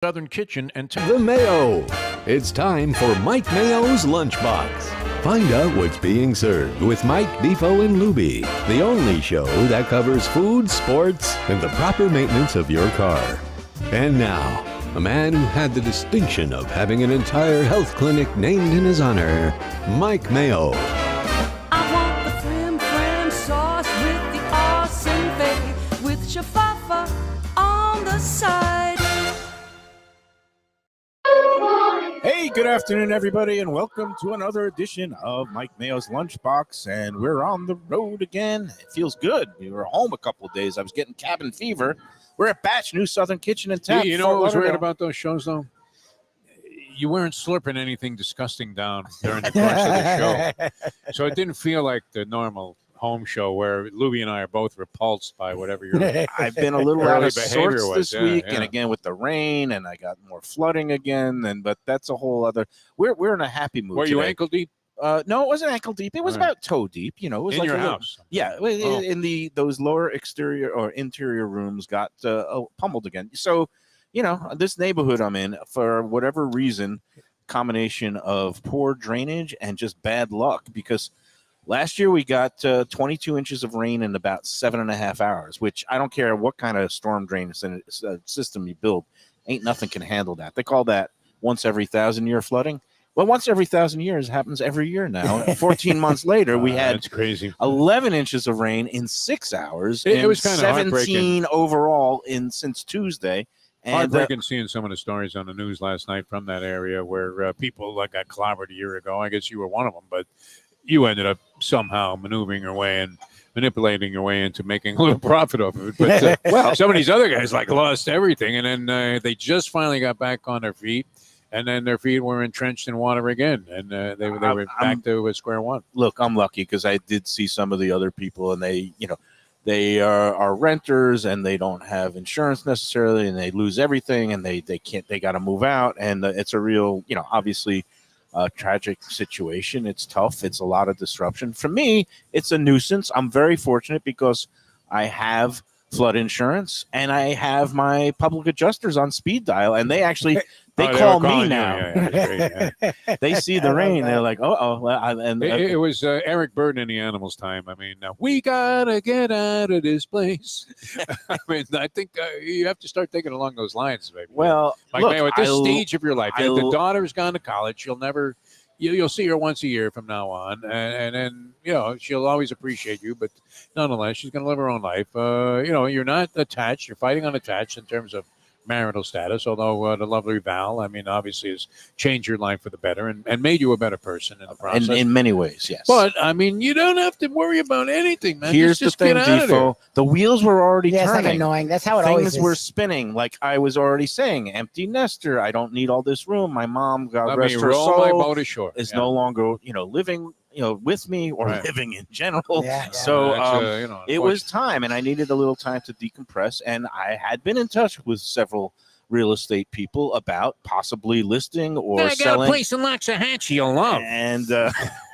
Southern Kitchen and The Mayo. It's time for Mike Mayo's Lunchbox. Find out what's being served with Mike, Bifo, and Lubie, the only show that covers food, sports, and the proper maintenance of your car. And now, a man who had the distinction of having an entire health clinic named in his honor, Mike Mayo. I want the frim sauce with the awesome fave, with shafafa on the side. Hey, good afternoon, everybody, and welcome to another edition of Mike Mayo's Lunchbox. And we're on the road again. It feels good. We were home a couple of days. I was getting cabin fever. We're at Batch, New Southern Kitchen and Tap. You know what was weird about those shows, though? You weren't slurping anything disgusting down during the course of the show. So it didn't feel like the normal home show where Lubie and I are both repulsed by whatever you're. I've been a little out of sorts was, this week, and again with the rain, and I got more flooding again. But that's a whole other. We're in a happy mood. Were today. you ankle deep? No, it wasn't ankle deep. It was about toe deep. You know, it was in like your a little, house. Yeah, in those lower exterior or interior rooms got pummeled again. So, you know, this neighborhood I'm in, for whatever reason, combination of poor drainage and just bad luck, because last year we got 22 inches of rain in about 7.5 hours, which I don't care what kind of storm drain system you build, ain't nothing can handle that. They call that once every 1,000-year flooding. Well, once every 1,000 years happens every year now. 14 months later, we had that's crazy. 11 inches of rain in 6 hours. It was kind of 17 overall since Tuesday. And heartbreaking seeing some of the stories on the news last night from that area where people got clobbered a year ago. I guess you were one of them, but you ended up somehow maneuvering your way and manipulating your way into making a little profit off of it. But well, some of these other guys lost everything, and then they just finally got back on their feet. And then their feet were entrenched in water again, and they were back to square one. Look, I'm lucky because I did see some of the other people, and they are renters, and they don't have insurance necessarily, and they lose everything, and they got to move out, and it's a real, obviously, tragic situation. It's tough. It's a lot of disruption. For me, it's a nuisance. I'm very fortunate because I have flood insurance, and I have my public adjusters on speed dial, and they actually. They call me now. Yeah. They see the rain. They're like, and it was Eric Burden in the Animals time. I mean, we gotta get out of this place. I mean, I think you have to start thinking along those lines, baby. Well, Mike Mayo, at this stage of your life, the daughter's gone to college. She'll never. You'll see her once a year from now on, and then she'll always appreciate you. But nonetheless, she's going to live her own life. You're not attached. You're fighting unattached in terms of marital status, although the lovely Val, I mean, obviously has changed your life for the better and made you a better person in the process. In many ways, yes. But, I mean, you don't have to worry about anything, man. Here's just the thing, get out of Bifo. The wheels were already turning. It's like annoying. That's how it always is. Things were spinning. Like I was already saying, empty nester. I don't need all this room. My mom, God rest her soul, my boat ashore. Is no longer, living with me or living in general. Yeah. So it was time, and I needed a little time to decompress. And I had been in touch with several real estate people about possibly listing or selling. I got a place in Loxahatchee you'll love. And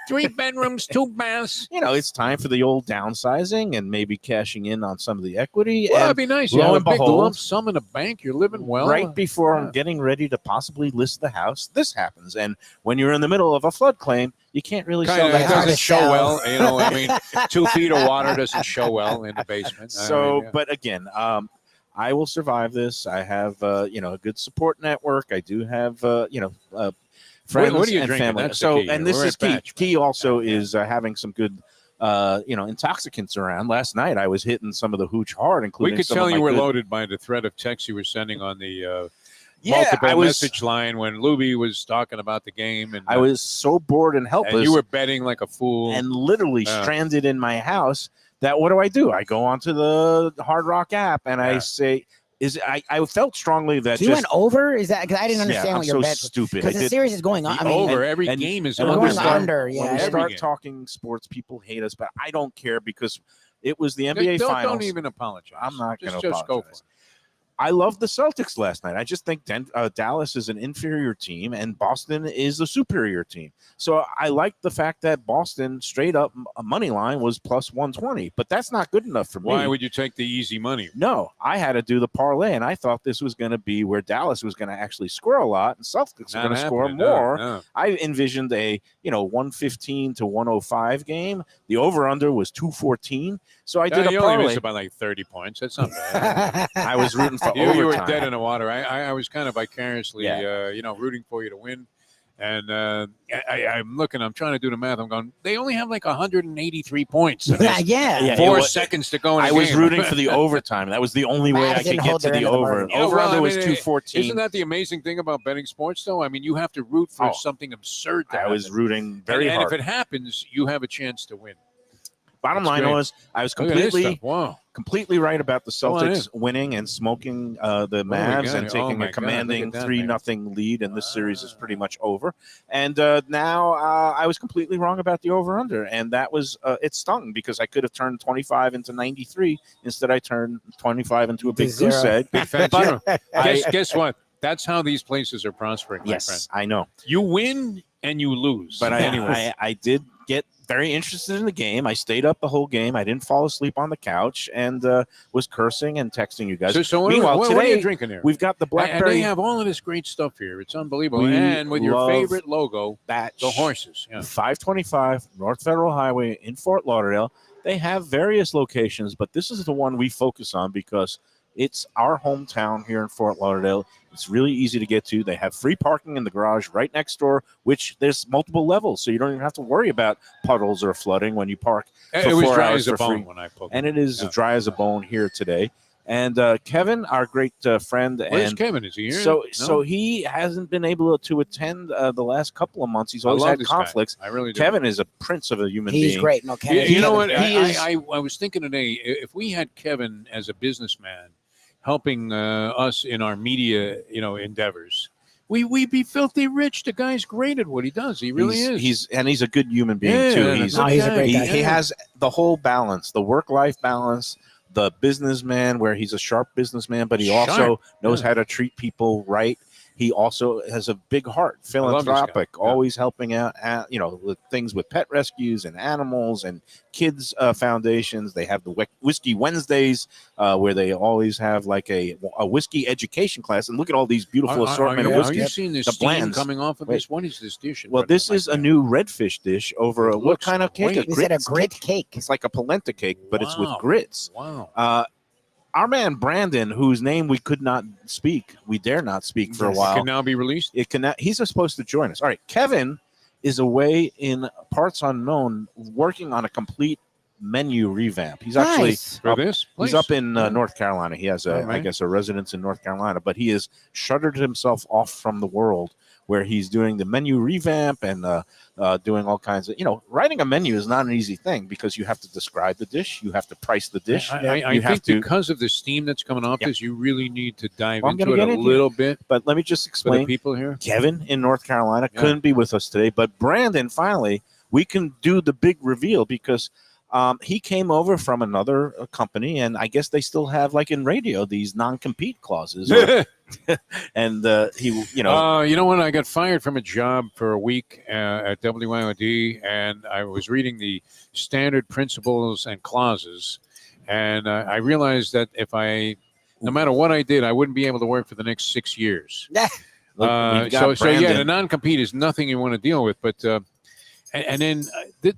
3 bedrooms, 2 baths. It's time for the old downsizing and maybe cashing in on some of the equity. Well, and it'd be nice. Lo You and have a big behold, lump sum in the bank. You're living well. Right before I'm getting ready to possibly list the house, this happens. And when you're in the middle of a flood claim, you can't really sell the it house. doesn't show well. I mean, 2 feet of water doesn't show well in the basement. But again, I will survive this. I have, a good support network. I do have, friends what are you and drinking? family. That's the key. And this We're is key. Batch, key also is having some good, intoxicants around. Last night I was hitting some of the hooch hard, including we could some tell of you my were good... loaded by the thread of texts you were sending on the multiple message line when Lubie was talking about the game. And I was so bored and helpless. And you were betting like a fool. And literally stranded in my house. That what do? I go onto the Hard Rock app and I say, I felt strongly that you went over? Is that because I didn't understand what your bet was? Stupid. Because the series is going on. Every game is and over. When we under. When we start talking sports, people hate us, but I don't care because it was the NBA Finals. Don't even apologize. I'm not going to just apologize. Go for it. I love the Celtics last night. I just think Dallas is an inferior team and Boston is a superior team. So I like the fact that Boston straight up money line was plus 120, but that's not good enough for me. Why would you take the easy money? No, I had to do the parlay, and I thought this was going to be where Dallas was going to actually score a lot and Celtics were going to score more. No. I envisioned a 115 to 105 game. The over/under was 214. So I did a you only parlay. missed it by like 30 points. That's not bad. I was rooting for you were overtime. dead in the water. I was kind of vicariously, Yeah. rooting for you to win. And I'm looking. I'm trying to do the math. I'm going. They only have like 183 points. Yeah. 4 seconds to go in. I was rooting for the overtime. That was the only way I could get to the over. Over/under was 214. Isn't that the amazing thing about betting sports, though? I mean, you have to root for something absurd to I was happen. rooting very and hard. if it happens, you have a chance to win. Bottom That's line great. was I was Look at this completely stuff. Wow. completely right about the Go on Celtics winning and smoking the Mavs and taking a commanding 3-0 lead, and this series is pretty much over. And now I was completely wrong about the over/under, and that was it stung because I could have turned 25 into 93. Instead, I turned 25 into a big goose egg. Big fat But zero. Guess what? That's how these places are prospering, my friend. yes, I know. You win and you lose. But anyway. I did get very interested in the game. I stayed up the whole game. I didn't fall asleep on the couch and was cursing and texting you guys. So Meanwhile, what are today you drinking here? we've got the And blackberry. they have all of this great stuff here. It's unbelievable. We And with your love favorite logo, batch. the horses. Yeah. 525 North Federal Highway in Fort Lauderdale. They have various locations, but this is the one we focus on because it's our hometown here in Fort Lauderdale. It's really easy to get to. They have free parking in the garage right next door, which there's multiple levels, so you don't even have to worry about puddles or flooding when you park. It was 4 dry hours as a for bone free. when I pulled And it. it is dry as a bone here today. And Kevin, our great friend, Where's and Kevin? Is he here? so he hasn't been able to attend the last couple of months. He's I always love had this guy. conflicts. I really do. Kevin is a prince of a human He's being. great. No, You, Kevin. you know what? He is- I was thinking today, if we had Kevin as a businessman helping us in our media, endeavors, we'd be filthy rich. The guy's great at what he does. He really is. He's a good human being Yeah, too. and He's No, he's a great guy. he has the whole balance, the work-life balance, the businessman where he's a sharp businessman, but he also Sharp. knows Yeah. how to treat people right. He also has a big heart, love this guy. philanthropic, Yeah. always helping out, with things with pet rescues and animals and kids foundations. They have the Whiskey Wednesdays where they always have like a whiskey education class. And look at all these beautiful assortment of Are whiskey. you seeing this The steam blends. coming off of Wait. this? What is this dish? in Well, front of this Mike is a there? new redfish dish over It what looks kind of cake? great. Is it a grit cake? It's like a polenta cake, but it's with Wow. grits. Wow. Our man Brandon, whose name we could not speak, we dare not speak for a Yes. while. Can now be released? It can. He's supposed to join us. All right, Kevin is away in parts unknown, working on a complete menu revamp. He's actually Nice. For up, this? he's place? up in North Carolina. He has All right. I guess, a residence in North Carolina, but he has shuttered himself off from the world, where he's doing the menu revamp and doing all kinds of, writing a menu is not an easy thing because you have to describe the dish, you have to price the dish, I you have think to. because of the steam that's coming off Yeah. this, you really need to dive Well, I'm into gonna it get a into little bit But let me just for the explain. people here. Kevin in North Carolina Yeah. couldn't be with us today, but Brandon finally we can do the big reveal because he came over from another company, and I guess they still have, like in radio, these non-compete clauses. And he, you know what? I got fired from a job for a week at WIOD, and I was reading the standard principles and clauses, and I realized that no matter what I did, I wouldn't be able to work for the next 6 years. Yeah. Look, we've got So yeah, the Brandon. non-compete is nothing you want to deal with, but. And then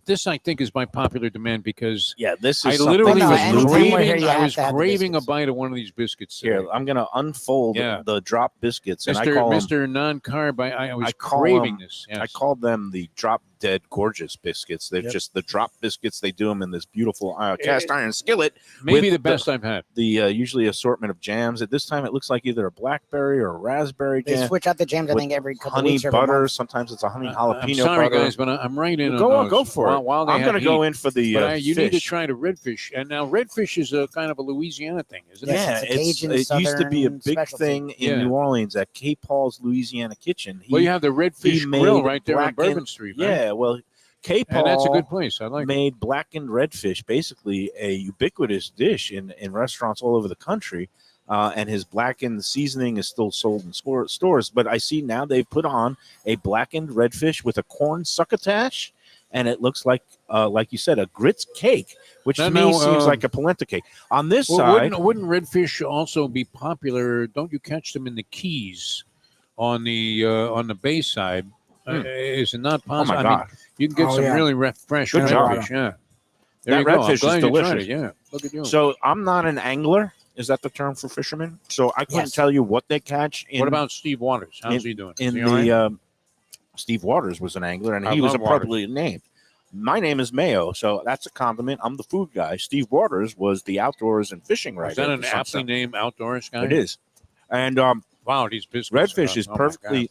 this, I think, is by popular demand because Yeah, this is I something literally No, was anytime we're here, craving. you I have was to have the craving a biscuits. bite of one of these biscuits. Here, today. I'm going to unfold Yeah. the drop biscuits, and I Mr. call them. Mr. Non-carb. I was I call craving them- this. Yes. I called them the drop dead gorgeous biscuits. They're Yep. just the drop biscuits. They do them in this beautiful cast iron skillet. maybe with the best I've had. The usually assortment of jams. At this time, it looks like either a blackberry or a raspberry They jam. switch out the jams, I with think, every couple honey weeks or every butter. month. Sometimes it's a honey I'm jalapeno sorry, butter. guys, but I'm right in. Go on on, go those. for it. While they I'm have going to go heat. in for the But you need to fish. try the redfish. And now redfish is a kind of a Louisiana thing, isn't Yes, it? Yeah, it's a Cajun it used to be a Southern big specialty. thing in Yeah. New Orleans at K. Paul's Louisiana Kitchen. Well, you have the redfish grill made right there on blackened- Bourbon Street. Right? Yeah, well, K. Paul and that's a good place. I like it. made blackened redfish basically a ubiquitous dish in restaurants all over the country. and his blackened seasoning is still sold in stores. But I see now they've put on a blackened redfish with a corn succotash, and it looks like you said, a grits cake, which to me seems like a polenta cake. On this side, wouldn't redfish also be popular? Don't you catch them in the Keys on the bay side? Is it not possible? Oh my God. You can get some really fresh Good job. redfish. Yeah, That you go. redfish I'm glad is you tried delicious. it. Yeah, look at you. So I'm not an angler. Is that the term for fishermen? So I couldn't tell you what they catch. What about Steve Waters? How's he doing? In Is he all right? Steve Waters was an angler, and I he was love appropriately named. My name is Mayo, so that's a compliment. I'm the food guy. Steve Waters was the outdoors and fishing writer. Is that an aptly named outdoors guy? It is. And wow, these biscuits. redfish is perfectly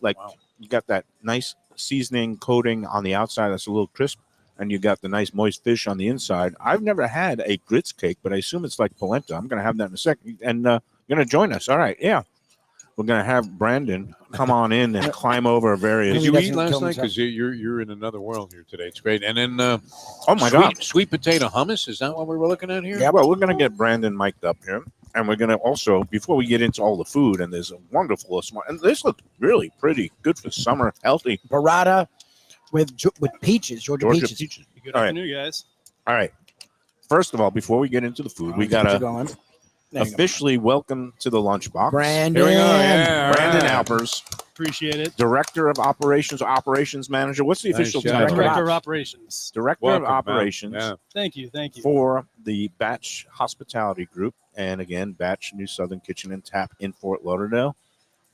you got that nice seasoning coating on the outside that's a little crisp, and you got the nice moist fish on the inside. I've never had a grits cake, but I assume it's like polenta. I'm going to have that in a second. And you're going to join us. All right. Yeah. We're going to have Brandon come on in and climb over various. Did you eat last night? Because you're in another world here today. It's great. And then, oh my God, sweet potato hummus. Is that what we're looking at here? Yeah. Well, we're going to get Brandon mic'd up here. And we're going to also, before we get into all the food, and there's a wonderful, and this looks really pretty good for summer, healthy. Burrata with peaches, Georgia peaches. Good afternoon, guys. All right. First of all, before we get into the food, we got to officially welcome to the Lunchbox. Brandon. Here we go. Yeah, Brandon right. Alpers, Appreciate it. Director of Operations, Operations Manager. What's the Nice official job. title? Director of Operations. Director Welcome, of man. Operations Yeah. Thank you. for the Batch Hospitality Group. And again, Batch New Southern Kitchen and Tap in Fort Lauderdale.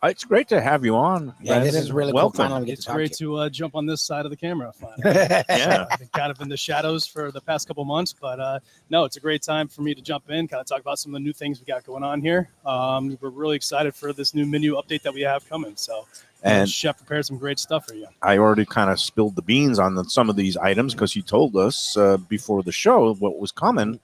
It's great to have you on. Yeah, this Brandon. is really welcome. cool. Finally, It's great to jump on this side of the camera. Finally. Yeah. I've been kind of in the shadows for the past couple months, but no, it's a great time for me to jump in, kind of talk about some of the new things we got going on here. We're really excited for this new menu update that we have coming. So, And Chef prepared some great stuff for you. I already kind of spilled the beans on some of these items because you told us before the show what was coming.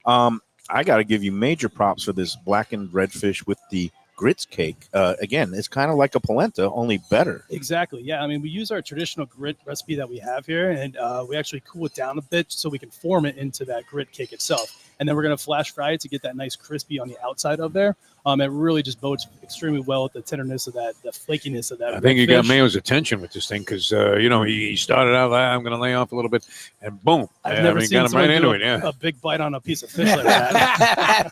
I got to give you major props for this blackened redfish with the grits cake. Again, it's kind of like a polenta, only better. Exactly. Yeah. I mean, we use our traditional grit recipe that we have here, and we actually cool it down a bit so we can form it into that grit cake itself. And then we're going to flash fry it to get that nice crispy on the outside of there. It really just bodes extremely well with the tenderness of that, the flakiness of that. I think you redfish. got Mayo's attention with this thing because he started out. I'm going to lay off a little bit, and boom! I've never seen got him right someone into do it. a big bite on a piece of fish like that.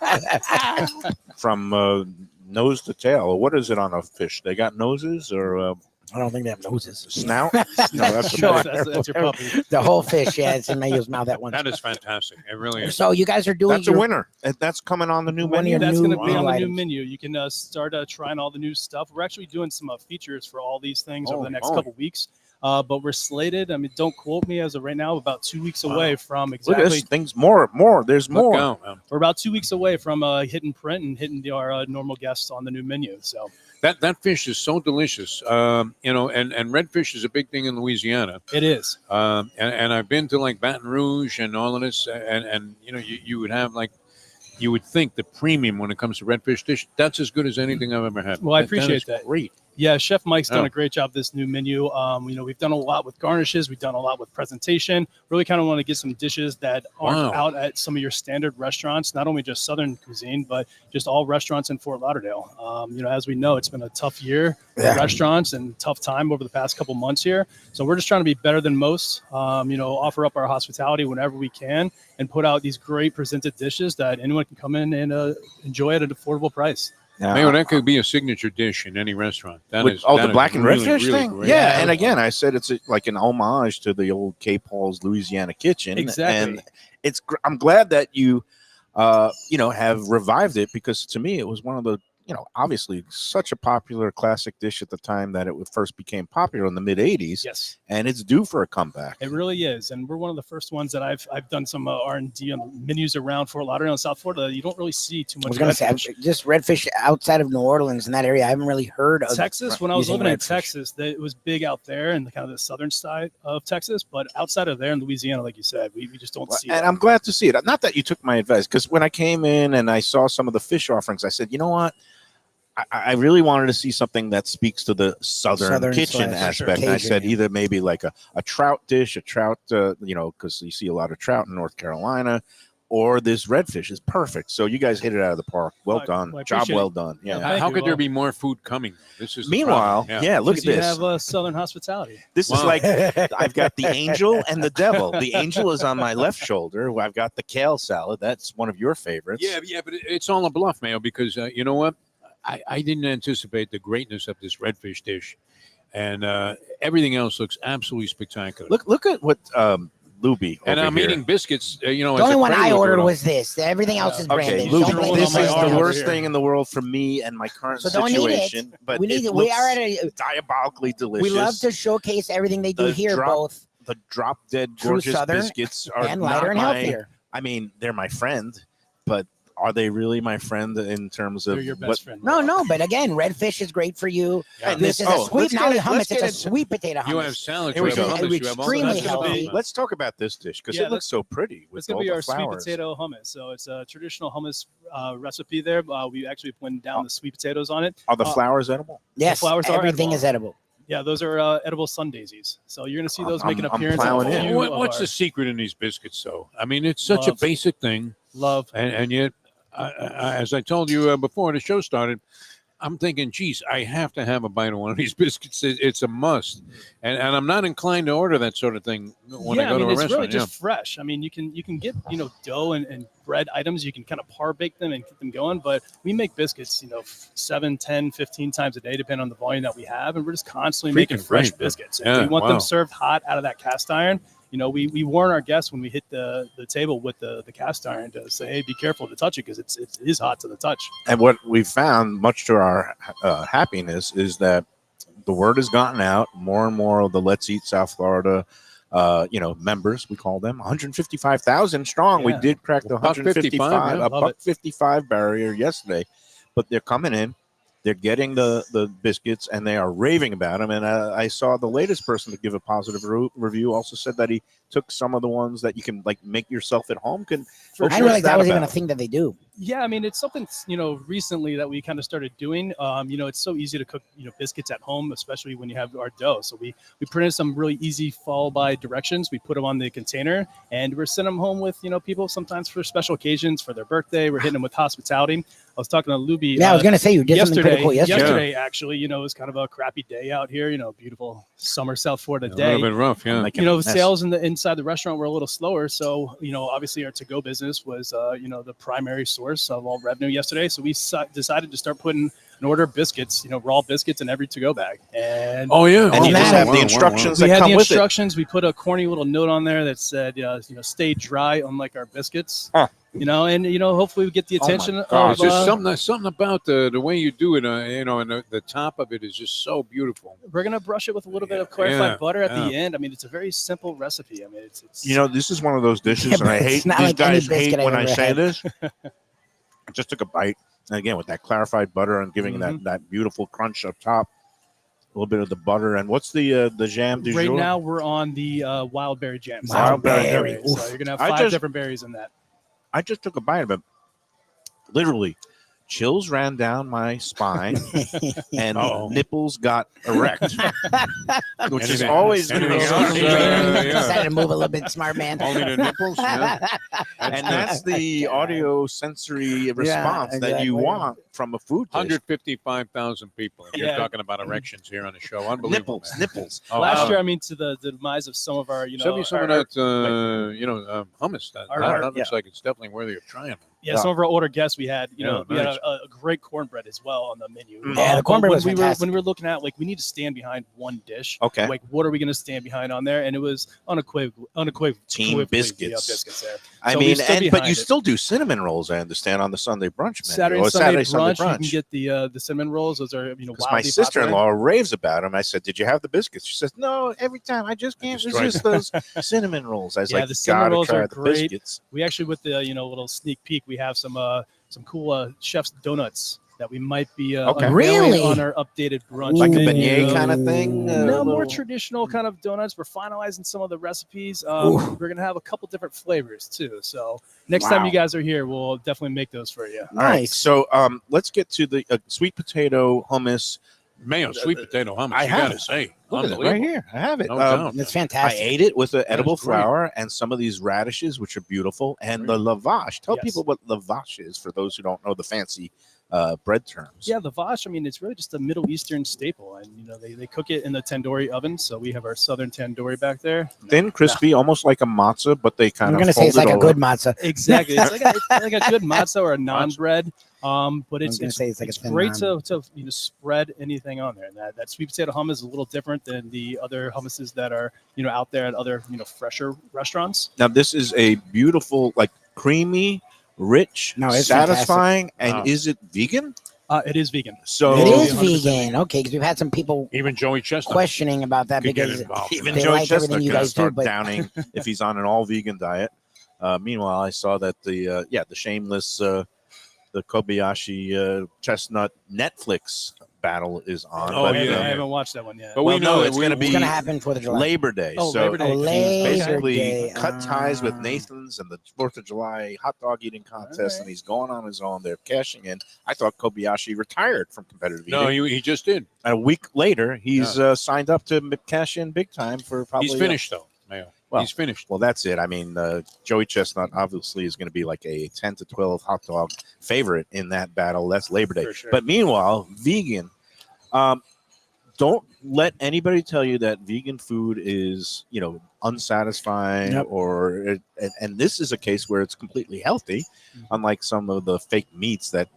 From nose to tail. What is it on a fish? They got noses or I don't think they have noses. snout? No, that's a Sure. That's your puppy. The whole fish, yeah, it's in Mayo's mouth at once. That is fantastic. It really is. So you guys are doing That's a winner. And that's coming on the new One of menu. your That's new going to be on the new items. menu. You can start trying all the new stuff. We're actually doing some features for all these things over Holy the next moly. couple weeks. But we're slated. I mean, don't quote me as of right now. About 2 weeks away from Look at exactly. this. Things more. There's Look more. out, man. We're about 2 weeks away from hitting print and hitting our normal guests on the new menu. So That fish is so delicious. And redfish is a big thing in Louisiana. it is. And I've been to like Baton Rouge and all of this, and you would have like. You would think the premium when it comes to redfish dish, that's as good as anything I've ever had. Well, I That appreciate is that. Great. Yeah, Chef Mike's done Oh. a great job this new menu. We've done a lot with garnishes. We've done a lot with presentation. Really kind of want to get some dishes that aren't Wow. out at some of your standard restaurants, not only just Southern cuisine, but just all restaurants in Fort Lauderdale. As we know, it's been a tough year for restaurants and tough time over the past couple months here. So we're just trying to be better than most, offer up our hospitality whenever we can and put out these great presented dishes that anyone can come in and enjoy at an affordable price. Mayo, that could be a signature dish in any restaurant. That is the that is black and really, redfish really thing? great. Yeah, and again, I said it's like an homage to the old K. Paul's Louisiana Kitchen. Exactly. And I'm glad that you, have revived it because to me it was one of the, obviously such a popular classic dish at the time that it first became popular in the mid 80s. Yes. And it's due for a comeback. It really is, and we're one of the first ones that I've done some R&D on menus around Fort Lauderdale and South Florida. You don't really see too I much. was going to say, redfish. just redfish outside of New Orleans in that area. I haven't really heard of Texas. When I was using living in redfish. Texas, it was big out there in the kind of the southern side of Texas, but outside of there in Louisiana, like you said, we just don't see. And it. I'm glad to see it. Not that you took my advice, because when I came in and I saw some of the fish offerings, I said, you know what? I really wanted to see something that speaks to the southern kitchen slash aspect. And I Cajun, said yeah. either maybe like a trout dish, because you see a lot of trout in North Carolina, or this redfish is perfect. So you guys hit it out of the park. Well done. Well, I Job appreciate well it. done. Yeah. Thank How you. could there Well, be more food coming? This is the Meanwhile, problem. yeah, look at because you this. have Southern hospitality. This is Wow. like I've got the angel and the devil. The angel is on my left shoulder. I've got the kale salad. That's one of your favorites. Yeah, but it's all a bluff, Mayo, because you know what? I didn't anticipate the greatness of this redfish dish, and everything else looks absolutely spectacular. Look at what Lubie and over I'm here. eating biscuits. You know, The as only a one I prelude to ordered it all. was this. Everything else is Okay, branded. Luke, Don't Lubie, blame this me. is on my the arm worst here. thing in the world for me and my current So don't eat it. situation. But We need it it. We looks are at a. diabolically delicious. We love to showcase everything they do The here, drop- both the drop dead True gorgeous Southern biscuits are and not lighter and my- healthier. I mean, they're my friend, but are they really my friend in terms of They're your what? best friend. No, but again, redfish is great for you. Yeah. This is a Oh, sweet, let's not get only it- hummus, let's it's get a into- sweet potato hummus. You have salad, Here you we have go. hummus, It's you have all extremely that's gonna be- healthy. Let's talk about this dish because Yeah, it looks so pretty with It's going all to be the our flowers. sweet potato hummus. So it's a traditional hummus recipe there. We actually blend down the sweet potatoes on it. Are the flowers edible? Yes, flowers are everything edible. is edible. Yeah, those are edible sun daisies. So you're going to see those make an I'm appearance. plowing at a in. few of What's our- the secret in these biscuits, though? I mean, it's such Love. a basic thing, love? and yet, as I told you before the show started, I'm thinking, geez, I have to have a bite of one of these biscuits. It's a must, and I'm not inclined to order that sort of thing when I go to a it's restaurant. really just fresh. I mean, you can get dough and bread items. You can kind of par bake them and get them going. But we make biscuits 7, 10, 15 times a day, depending on the volume that we have, and we're just constantly making Freaking fresh great. biscuits. Yeah, And we want wow. them served hot out of that cast iron. We warn our guests when we hit the table with the cast iron to say, hey, be careful to touch it because it is hot to the touch. And what we found, much to our happiness, is that the word has gotten out. More and more of the Let's Eat South Florida, members, we call them, 155,000 strong. We Yeah. did crack the $1.55, 155, yeah, a love it. $1.55 barrier yesterday, but they're coming in. They're getting the biscuits, and they are raving about them. And I saw the latest person to give a positive review also said that he took some of the ones that you can make yourself at home. For I sure. didn't realize that was even a about? thing that they do. Yeah, I mean, it's something recently that we kind of started doing. It's so easy to cook biscuits at home, especially when you have our dough. So we printed some really easy follow by directions. We put them on the container, and we're sending them home with people sometimes for special occasions, for their birthday. We're hitting them with hospitality. I was talking to Lubie. Yeah, I was going to say you did something pretty cool yesterday. Yesterday, actually, it was kind of a crappy day out here. Beautiful summer South Florida A day. little bit rough, yeah. Sales inside the restaurant were a little slower. So, obviously our to-go business was, the primary source of all revenue yesterday. So we decided to start putting an order of biscuits, raw biscuits in every to-go bag. And Oh yeah, And you Oh, just man. have the instructions we that had come the with it. instructions. We put a corny little note on there that said, stay dry, unlike our biscuits. Huh. And hopefully we get the Oh my attention gosh. of It's just something about the way you do it, and the top of it is just so beautiful. we're gonna brush it with a little bit of clarified Yeah, butter at yeah. the end. I mean, it's a very simple recipe. I mean, it's This is one of those dishes, Yeah, and I but hate it's not these like any guys hate biscuit I've when I ever say had. this. I just took a bite, and again with that clarified butter and giving that beautiful crunch up top. A little bit of the butter, and what's the jam du right jour? now we're on the wild berry jam. Wild berry. So Oof. you're gonna have I 5 just- different berries in that. I just took a bite of it. Literally, chills ran down my spine, and Uh-oh. nipples got erect, which is Anything- always anything good. else? Yeah. Decided to move a little bit, smart man. Only the nipples, yeah. And that's the audio sensory response that you exactly. want from a food dish. 155,000 people. And You're Yeah. talking about erections here on the show. Unbelievable. Nipples, man. nipples. Oh, Last wow. year, I mean, to the demise of some of our, Send me some our- of that, hummus. That Our- looks like it's definitely worthy of trying. Yeah, some of our older guests we had, Yeah, we had nice. a great cornbread as well on the menu. Yeah, the cornbread when was we were fantastic. when we were looking at we need to stand behind one dish. Okay. Like what are we going to stand behind on there? And it was unequivocal Team biscuits. biscuits there. I So we mean, stood but behind you it. still do cinnamon rolls, I understand, on the Sunday brunch menu. Saturday or and Sunday Sunday brunch, you can get the cinnamon rolls. Those are Because wildly my sister-in-law popular. raves about them. I said, "Did you have the biscuits?" She says, "No, every time. I just can't just tried resist those cinnamon rolls." I was Yeah, like, the "You cinnamon gotta rolls try are the great. biscuits." We actually with the little sneak peek, we have some cool chef's donuts that we might be Okay. unveiling Really? on our updated brunch Like a menu. beignet kind of thing. No, more little- traditional kind of donuts. We're finalizing some of the recipes. Ooh. We're gonna have a couple different flavors too. So next time Wow. you guys are here, we'll definitely make those for you. All right, Nice. so let's get to the sweet potato hummus Mayo sweet potato hummus. I You have gotta it. say, Look at it unbelievable. right here. I have it. No doubt. It's I fantastic. ate it with the edible That's great. flour and some of these radishes, which are beautiful, and the lavash. Tell Yes. people what lavash is for those who don't know the fancy bread terms. Yeah, the vash, I mean, it's really just a Middle Eastern staple. And, they cook it in the tandoori oven. So we have our southern tandoori back there. Thin, crispy, almost like a matzah, but they kind I'm of going to say it's like a good matzah. Exactly. It's like a good matzah or a naan bread. But I was gonna say it's like a thin great naan. to spread anything on there. And that sweet potato hummus is a little different than the other hummuses that are, out there at other, fresher restaurants. Now, this is a beautiful, like creamy, rich, No, it's satisfying, and Wow. is it vegan? It is vegan. So It is 100% vegan. Okay, because we've had some people Even Joey Chestnut questioning about that could get because involved. even they Joe like everything Chestnut you gonna guys do, start but downing if he's on an all vegan diet. Meanwhile, I saw that the shameless the Kobayashi Chestnut Netflix battle is on. Oh, but, I yeah. haven't watched that one yet. But well, we know no, that it's going to it's be going to happen for the July. Labor Day. Oh, so Labor Day. Oh, he's Labor basically Day. cut ties with Ah. Nathan's and the 4th of July hot dog eating contest, Alright. and he's going on his own. They're cashing in. I thought Kobayashi retired from competitive No, eating. he just did. And a week later, he's signed up to cash in big time for probably. He's finished though, Mayo. Well, He's finished. Well, that's it. I mean, Joey Chestnut obviously is going to be like a 10 to 12 hot dog favorite in that battle. That's Labor Day. For sure. But meanwhile, vegan. Don't let anybody tell you that vegan food is, unsatisfying Yep. and this is a case where it's completely healthy, unlike some of the fake meats that,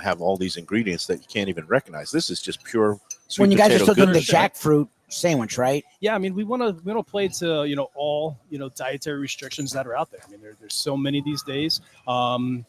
have all these ingredients that you can't even recognize. This is just pure sweet When you guys are potato still doing the goodness, right? jackfruit sandwich, right? Yeah, I mean, we want to play to all dietary restrictions that are out there. I mean, there's so many these days. And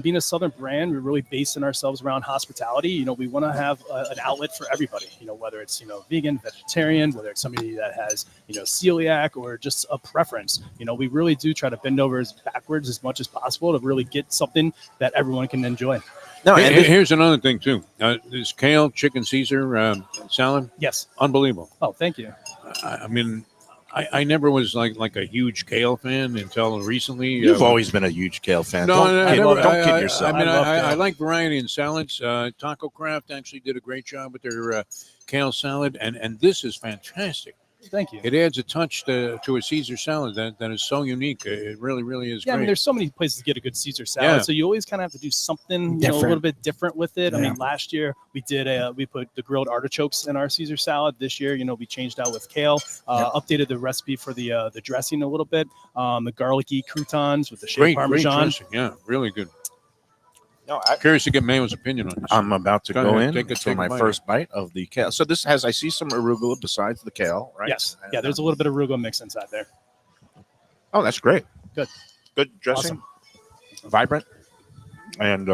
being a Southern brand, we're really basing ourselves around hospitality. We want to have an outlet for everybody. Whether it's vegan, vegetarian, whether it's somebody that has celiac or just a preference. We really do try to bend over backwards as much as possible to really get something that everyone can enjoy. No, and Here's another thing too. This kale chicken Caesar salad, Yes. unbelievable. Oh, thank you. I mean, I never was like a huge kale fan until recently. you've always been a huge kale fan. No, don't kid yourself. I mean, I love I kale. like variety in salads. Taco Craft actually did a great job with their kale salad, and this is fantastic. Thank you. It adds a touch to a Caesar salad that is so unique. It really, really is Yeah, I great. mean, there's so many places to get a good Caesar salad, Yeah. so you always kind of have to do something, a Different. little bit different with it. I Yeah. mean, last year we put the grilled artichokes in our Caesar salad. This year, we changed out with kale, updated the recipe for the dressing a little bit, the garlicky croutons with the shaved great Parmesan. dressing. Yeah, really good. No, Curious to get Mayo's opinion on this. I'm about to Go go ahead, in take for a my bite. first bite of the kale. So this has, I see some arugula besides the kale, right? Yes, yeah. There's a little bit of arugula mix inside there. Oh, that's great. Good. Good dressing. Vibrant. And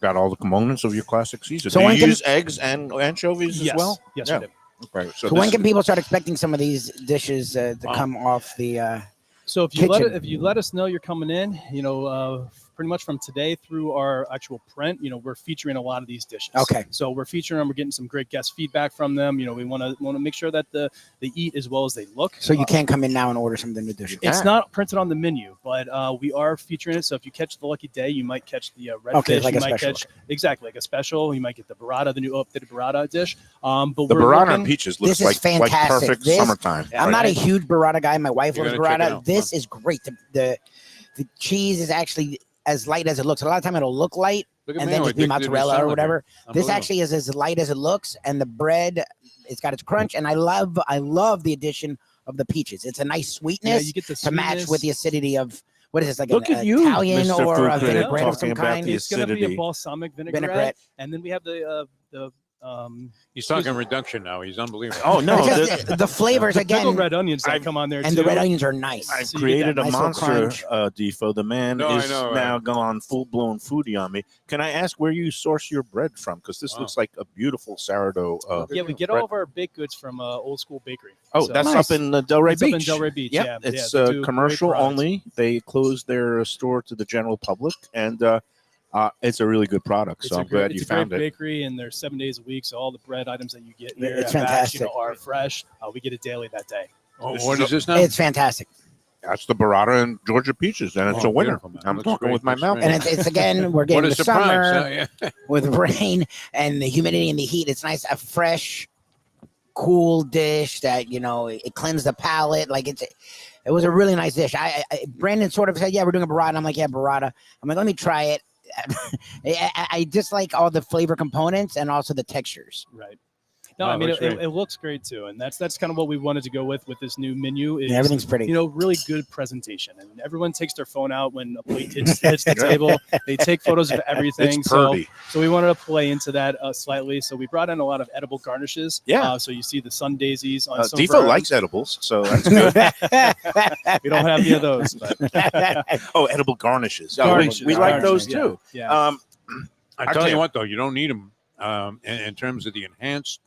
got all the components of your classic Caesar. So Do when you can- use eggs and anchovies Yes, as well? yes, Yeah. we do. Okay. So when can people start expecting some of these dishes to come off the? So if you Kitchen. let us know you're coming in, pretty much from today through our actual print, we're featuring a lot of these dishes. Okay. So we're featuring them. We're getting some great guest feedback from them. We want to make sure that they eat as well as they look. So you can't come in now and order something to dish. It's not printed on the menu, but we are featuring it. So if you catch the lucky day, you might catch the red Okay, fish. like you a might special. catch exactly like a special. You might get the burrata, the new updated burrata dish. But the we're burrata looking- and peaches looks This is like fantastic. perfect This- summertime. I'm not a huge burrata guy. My wife You loves gotta check it burrata. out. This is great. The cheese is actually as light as it looks. A lot of time it'll look light Look at and Mayo then just be addicted to mozzarella or salad whatever. here. This Unbelievable. actually is as light as it looks, and the bread, it's got its crunch, and I love the addition of the peaches. It's a nice Yeah, sweetness you get the to match sweetness. with the acidity of what is this, like Look an at you, Italian Mr. or Food a Critic, vinaigrette of talking some about kind? the It's going to be a acidity. balsamic vinaigrette, Vinaigrette. and then we have the He's talking reduction now. He's unbelievable. Oh no, Because the flavors the pickled again, red onions that come on there and too. the red onions are nice. I've So you get created that a nice little monster, crunch. Defo. The man No, I is know, now gone full-blown foodie on me. Can I ask where you source your bread from? Because this Wow. looks like a beautiful sourdough. Yeah, we get bread. all of our baked goods from Old School Bakery. Oh, So- that's Nice. up in Delray It's up Beach. in Delray Beach, Yep. yeah. It's Yeah, they do commercial great products. only. They closed their store to the general public, and it's a really good product. It's So a I'm great, glad it's you a great found it. bakery, and they're 7 days a week. So all the bread items that you get here It's at Batch, fantastic. are fresh. We get it daily that day. Oh, This what is is this now? It's fantastic. That's the burrata and Georgia peaches, and it's Oh, a winner. beautiful, man. I'm Looks talking great. with my Looks mouth. great. And it's again, we're What getting a the surprise! summer with rain and the humidity and the heat. It's nice, a fresh, cool dish that it cleansed the palate. Like it was a really nice dish. Brandon sort of said, "Yeah, we're doing a burrata." I'm like, "Yeah, burrata." I'm like, "Let me try it." I just like all the flavor components and also the textures. Right. No, Wow, I mean, looks great. it looks great too, and that's kind of what we wanted to go with this new menu. Is, Yeah, everything's pretty. Really good presentation, and everyone takes their phone out when a plate hits the table. They take photos of everything. It's purdy. So we wanted to play into that slightly. So we brought in a lot of edible garnishes. Yeah. So you see the sun daisies on some. Default likes edibles, so that's good. We don't have any of those. But Edible garnishes. Garnishes, We like those yeah, too. yeah. I tell you what, though, you don't need them in terms of the enhanced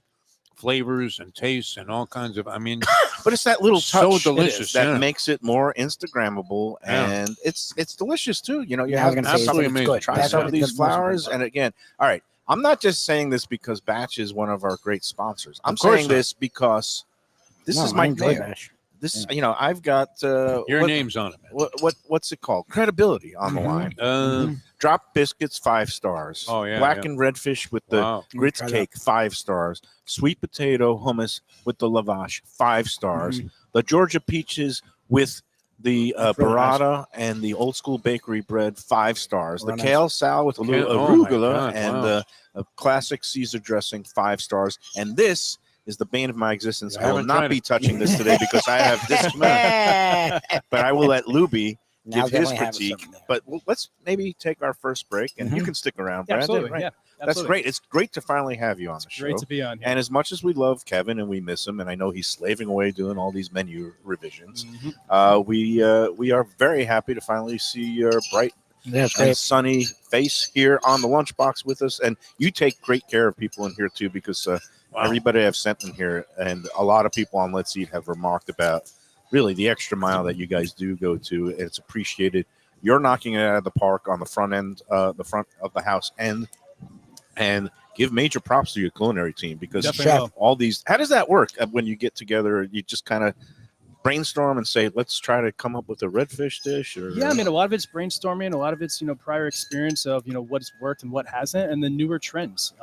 flavors and tastes and all kinds of. I mean, But it's that little So touch delicious, that yeah. makes it more Instagrammable, Yeah. and it's delicious too. You Yeah, I was have gonna say, absolutely it's amazing. good. try That's some what of the these most flowers. important And again, all right, I'm not just saying this because Batch is one of our great sponsors. I'm Of course saying not. this because this part. is No, I my enjoy thing. that. This, I've got your name's on it, man. what's it called? Credibility on the line. Drop Biscuits 5 stars. Oh, yeah, Black yeah. and red fish with the Wow. grits Try that. cake 5 stars. Sweet potato hummus with the lavash 5 stars. Mm-hmm. The Georgia peaches with the That's really nice. burrata and the old school bakery bread 5 stars. The Real nice. kale sal with a little Oh my arugula God, and wow. the classic Caesar dressing 5 stars. And this is the bane of my existence. I I will haven't not tried be it. touching this today because I have this, but I will let Lubie Now give his definitely have critique. something there. But let's maybe take our first break, and you can stick around, Brandon. absolutely, right? yeah. That's Absolutely. great. It's great to finally have you on the show. Great to be on here. And as much as we love Kevin and we miss him, and I know he's slaving away doing all these menu revisions, we are very happy to finally see your bright Yeah, it's and great. sunny face here on the Lunchbox with us. And you take great care of people in here too, because Wow. everybody I've sent in here and a lot of people on Let's Eat have remarked about really the extra mile that you guys do go to. And it's appreciated. You're knocking it out of the park on the front end, the front of the house end, and give major props to your culinary team because Definitely will. all these. How does that work when you get together? You just kind of brainstorm and say, let's try to come up with a redfish dish? Or Yeah, I mean, a lot of it's brainstorming, a lot of it's, prior experience of, what's worked and what hasn't, and then newer trends.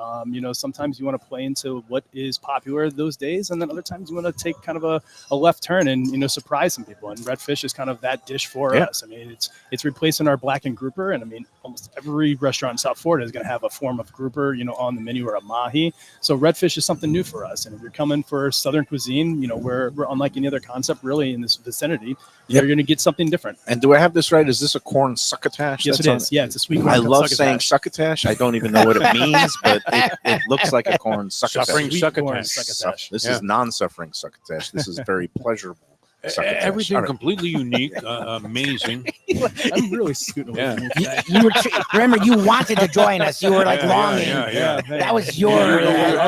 Sometimes you want to play into what is popular those days, and then other times you want to take kind of a left turn and, surprise some people. And redfish is kind of that dish for us. I mean, it's replacing our blackened grouper, and I mean, almost every restaurant in South Florida is going to have a form of grouper, on the menu, or a mahi. So redfish is something new for us. And if you're coming for Southern cuisine, we're unlike any other concept really in this vicinity. You're going to get something different. And do I have this right? Is this a corn succotash? Yes, it is. Yeah, it's a sweet corn. I love succotash. saying succotash. I don't even know what it means, but it looks like a corn succotash. Suffering Sweet corn succotash. This Yeah. is non-suffering succotash. This is very pleasurable. Succotash. Everything All right. completely unique, amazing. I'm really scooting away Yeah. from you You, today. you were remember you wanted to join us. You were like Yeah, longing. yeah. That was your. I'll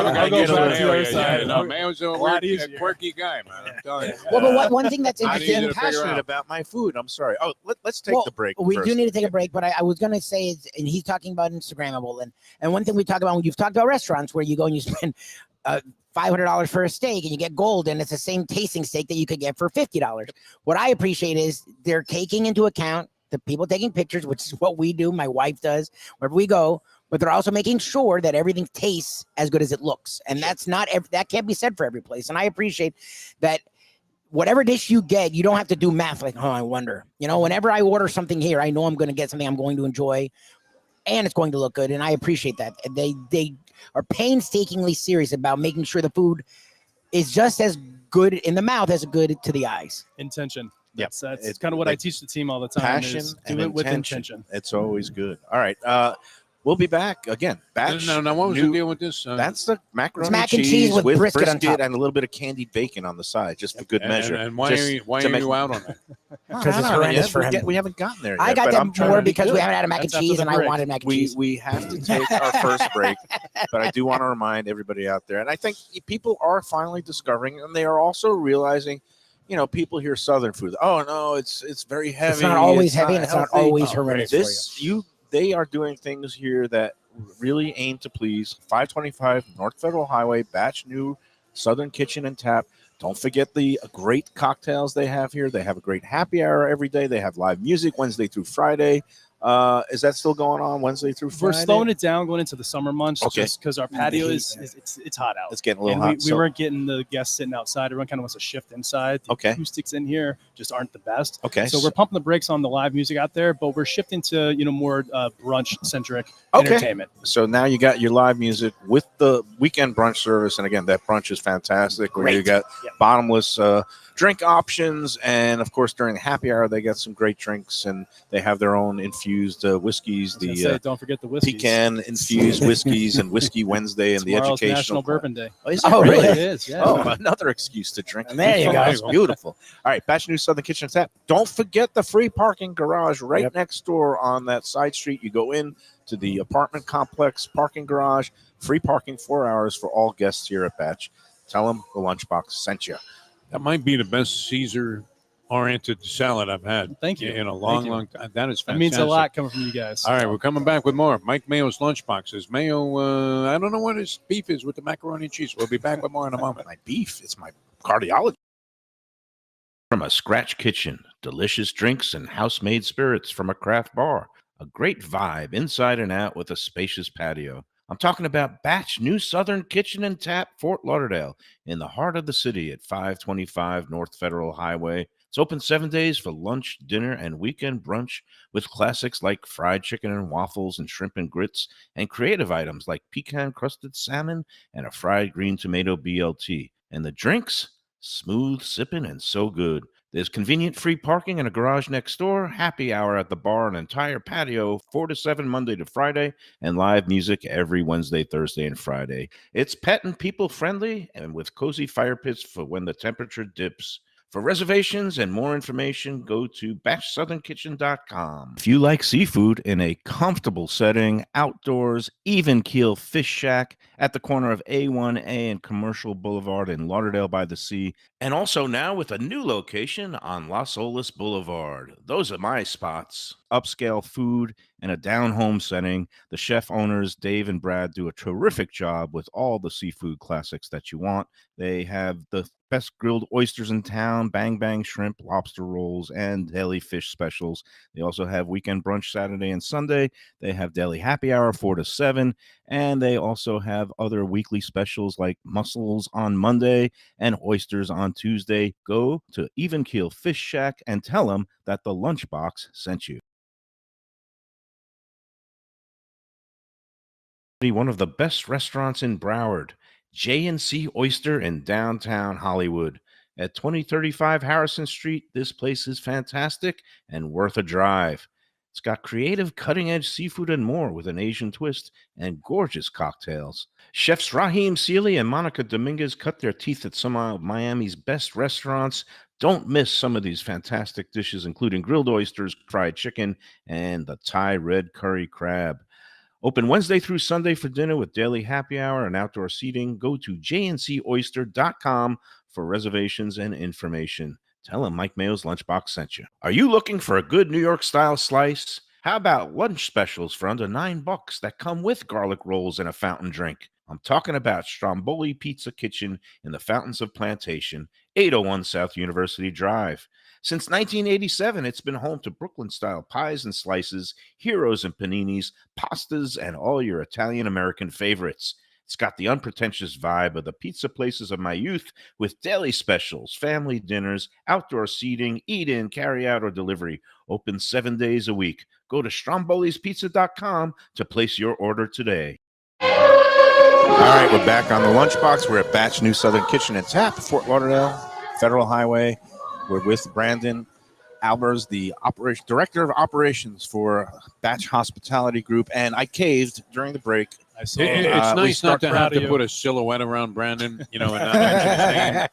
go get back over to the there. other side. No, Mayo's a lot weird, easier. quirky guy, man. I'm telling you. Well, but one thing that's I I'm needed interesting. to figure passionate out. about my food. I'm sorry. Oh, let's take Well, the break. We first. do need to take a break, but I was going to say, and he's talking about Instagrammable, and one thing we talk about when you've talked about restaurants where you go and you spend $500 for a steak and you get gold, and it's the same tasting steak that you could get for $50. What I appreciate is they're taking into account the people taking pictures, which is what we do. My wife does wherever we go, but they're also making sure that everything tastes as good as it looks, and that's not that can't be said for every place. And I appreciate that. Whatever dish you get, you don't have to do math like, oh, I wonder. Whenever I order something here, I know I'm going to get something I'm going to enjoy, and it's going to look good. And I appreciate that. They are painstakingly serious about making sure the food is just as good in the mouth as good to the eyes. Intention. Yep. That's It's kind of what I like teach the team all the time. passion is and do it with intention. intention. It's always good. All right. We'll be back again. Batch. No, what was new- the deal with this? That's the macaroni It's mac and cheese with brisket on top. and a little bit of candied bacon on the side, just for good measure. And why Just are you, why to are make- you out on that? Because it's horrendous for him. We haven't gotten there yet. I got but I'm that trying more to be because good. we haven't had a mac and That's after cheese, the and I break. wanted mac and cheese. We have to take our first break, but I do want to remind everybody out there, and I think people are finally discovering, and they are also realizing, people hear Southern food. Oh no, it's very heavy. It's not always heavy, not and it's not healthy. always horrendous for you. They are doing things here that really aim to please. 525 North Federal Highway, Batch New Southern Kitchen and Tap. Don't forget the great cocktails they have here. They have a great happy hour every day. They have live music Wednesday through Friday. Is that still going on Wednesday through Friday? We're slowing it down going into the summer months, Okay. just because our patio is it's hot out. It's getting a little And hot. we weren't getting the guests sitting outside. Everyone kind of wants to shift inside. The Okay. acoustics in here just aren't the best. Okay. So we're pumping the brakes on the live music out there, but we're shifting to more brunch centric Okay. entertainment. So now you got your live music with the weekend brunch service. And again, that brunch is fantastic. Where you got Yeah. bottomless drink options. And of course, during the happy hour, they got some great drinks and they have their own infused whiskeys. Don't forget the whiskeys. Pecan infused whiskeys and Whiskey Wednesday and the Tomorrow's educational National Bourbon Day. Oh, is it Oh, really? really? It is. Yeah. Oh, another excuse to drink. There you go. That's beautiful. All right, Batch News Southern Kitchen Tap. Don't forget the free parking garage right next door on that side street. You go in to the apartment complex parking garage. Free parking 4 hours for all guests here at Batch. Tell them the Lunchbox sent you. That might be the best Caesar-oriented salad I've had. Thank you. In a long, Thank you. long time. That is fantastic. That means a lot coming from you guys. All right, we're coming back with more. Mike Mayo's Lunchboxes. Mayo, I don't know what his beef is with the macaroni and cheese. We'll be back with more in a moment. My beef. It's my cardiology. From a scratch kitchen, delicious drinks and house-made spirits from a craft bar. A great vibe inside and out with a spacious patio. I'm talking about Batch New Southern Kitchen and Tap, Fort Lauderdale, in the heart of the city at 525 North Federal Highway. It's open 7 days for lunch, dinner, and weekend brunch with classics like fried chicken and waffles and shrimp and grits, and creative items like pecan-crusted salmon and a fried green tomato BLT. And the drinks? Smooth sipping and so good. There's convenient free parking and a garage next door, happy hour at the bar, an entire patio, 4 to 7 Monday to Friday, and live music every Wednesday, Thursday, and Friday. It's pet and people friendly and with cozy fire pits for when the temperature dips. For reservations and more information, go to batchsouthernkitchen.com. If you like seafood in a comfortable setting, outdoors, even keel fish shack at the corner of A1A and Commercial Boulevard in Lauderdale by the Sea, and also now with a new location on Las Olas Boulevard. Those are my spots. Upscale food and a down-home setting. The chef owners, Dave and Brad, do a terrific job with all the seafood classics that you want. They have the best grilled oysters in town, bang bang shrimp, lobster rolls, and deli fish specials. They also have weekend brunch Saturday and Sunday. They have deli happy hour 4 to 7, and they also have other weekly specials like mussels on Monday and oysters on Tuesday. Go to Even Keel Fish Shack and tell them that the Lunchbox sent you. One of the best restaurants in Broward, J&C Oyster in downtown Hollywood. At 2035 Harrison Street, this place is fantastic and worth a drive. It's got creative, cutting-edge seafood and more with an Asian twist and gorgeous cocktails. Chefs Raheem Seeley and Monica Dominguez cut their teeth at some of Miami's best restaurants. Don't miss some of these fantastic dishes, including grilled oysters, fried chicken, and the Thai red curry crab. Open Wednesday through Sunday for dinner with daily happy hour and outdoor seating. Go to jncoyster.com for reservations and information. Tell them Mike Mayo's Lunchbox sent you. Are you looking for a good New York-style slice? How about lunch specials for under $9 that come with garlic rolls and a fountain drink? I'm talking about Stromboli Pizza Kitchen in the Fountains of Plantation, 801 South University Drive. Since 1987, it's been home to Brooklyn-style pies and slices, heroes and paninis, pastas, and all your Italian-American favorites. It's got the unpretentious vibe of the pizza places of my youth with daily specials, family dinners, outdoor seating, eat-in, carry-out, or delivery. Open 7 days a week. Go to strombolispizza.com to place your order today. All right, we're back on the Lunchbox. We're at Batch New Southern Kitchen and Tap, Fort Lauderdale, Federal Highway. We're with Brandon Albers, the director of operations for Batch Hospitality Group, and I caved during the break. I saw It's that. nice not to have proud of to you. put a silhouette around Brandon, and not mention his name.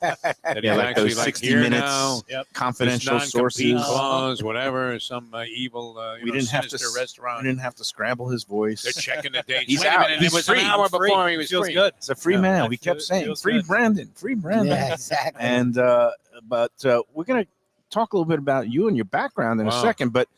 That he's like actually those 60 here minutes, now. Yep. confidential This non-compete sources. clause, whatever, some evil, We didn't have to. sinister restaurant. We didn't have to scramble his voice. They're checking the dates. He's Wait a out. minute, He's it was free. an hour Free. before he was Feels free. good. It's a free Yeah. man. We It kept feels saying good. free Brandon, free Brandon. Yeah, exactly. And but we're gonna talk a little bit about you and your background in a Wow. second. But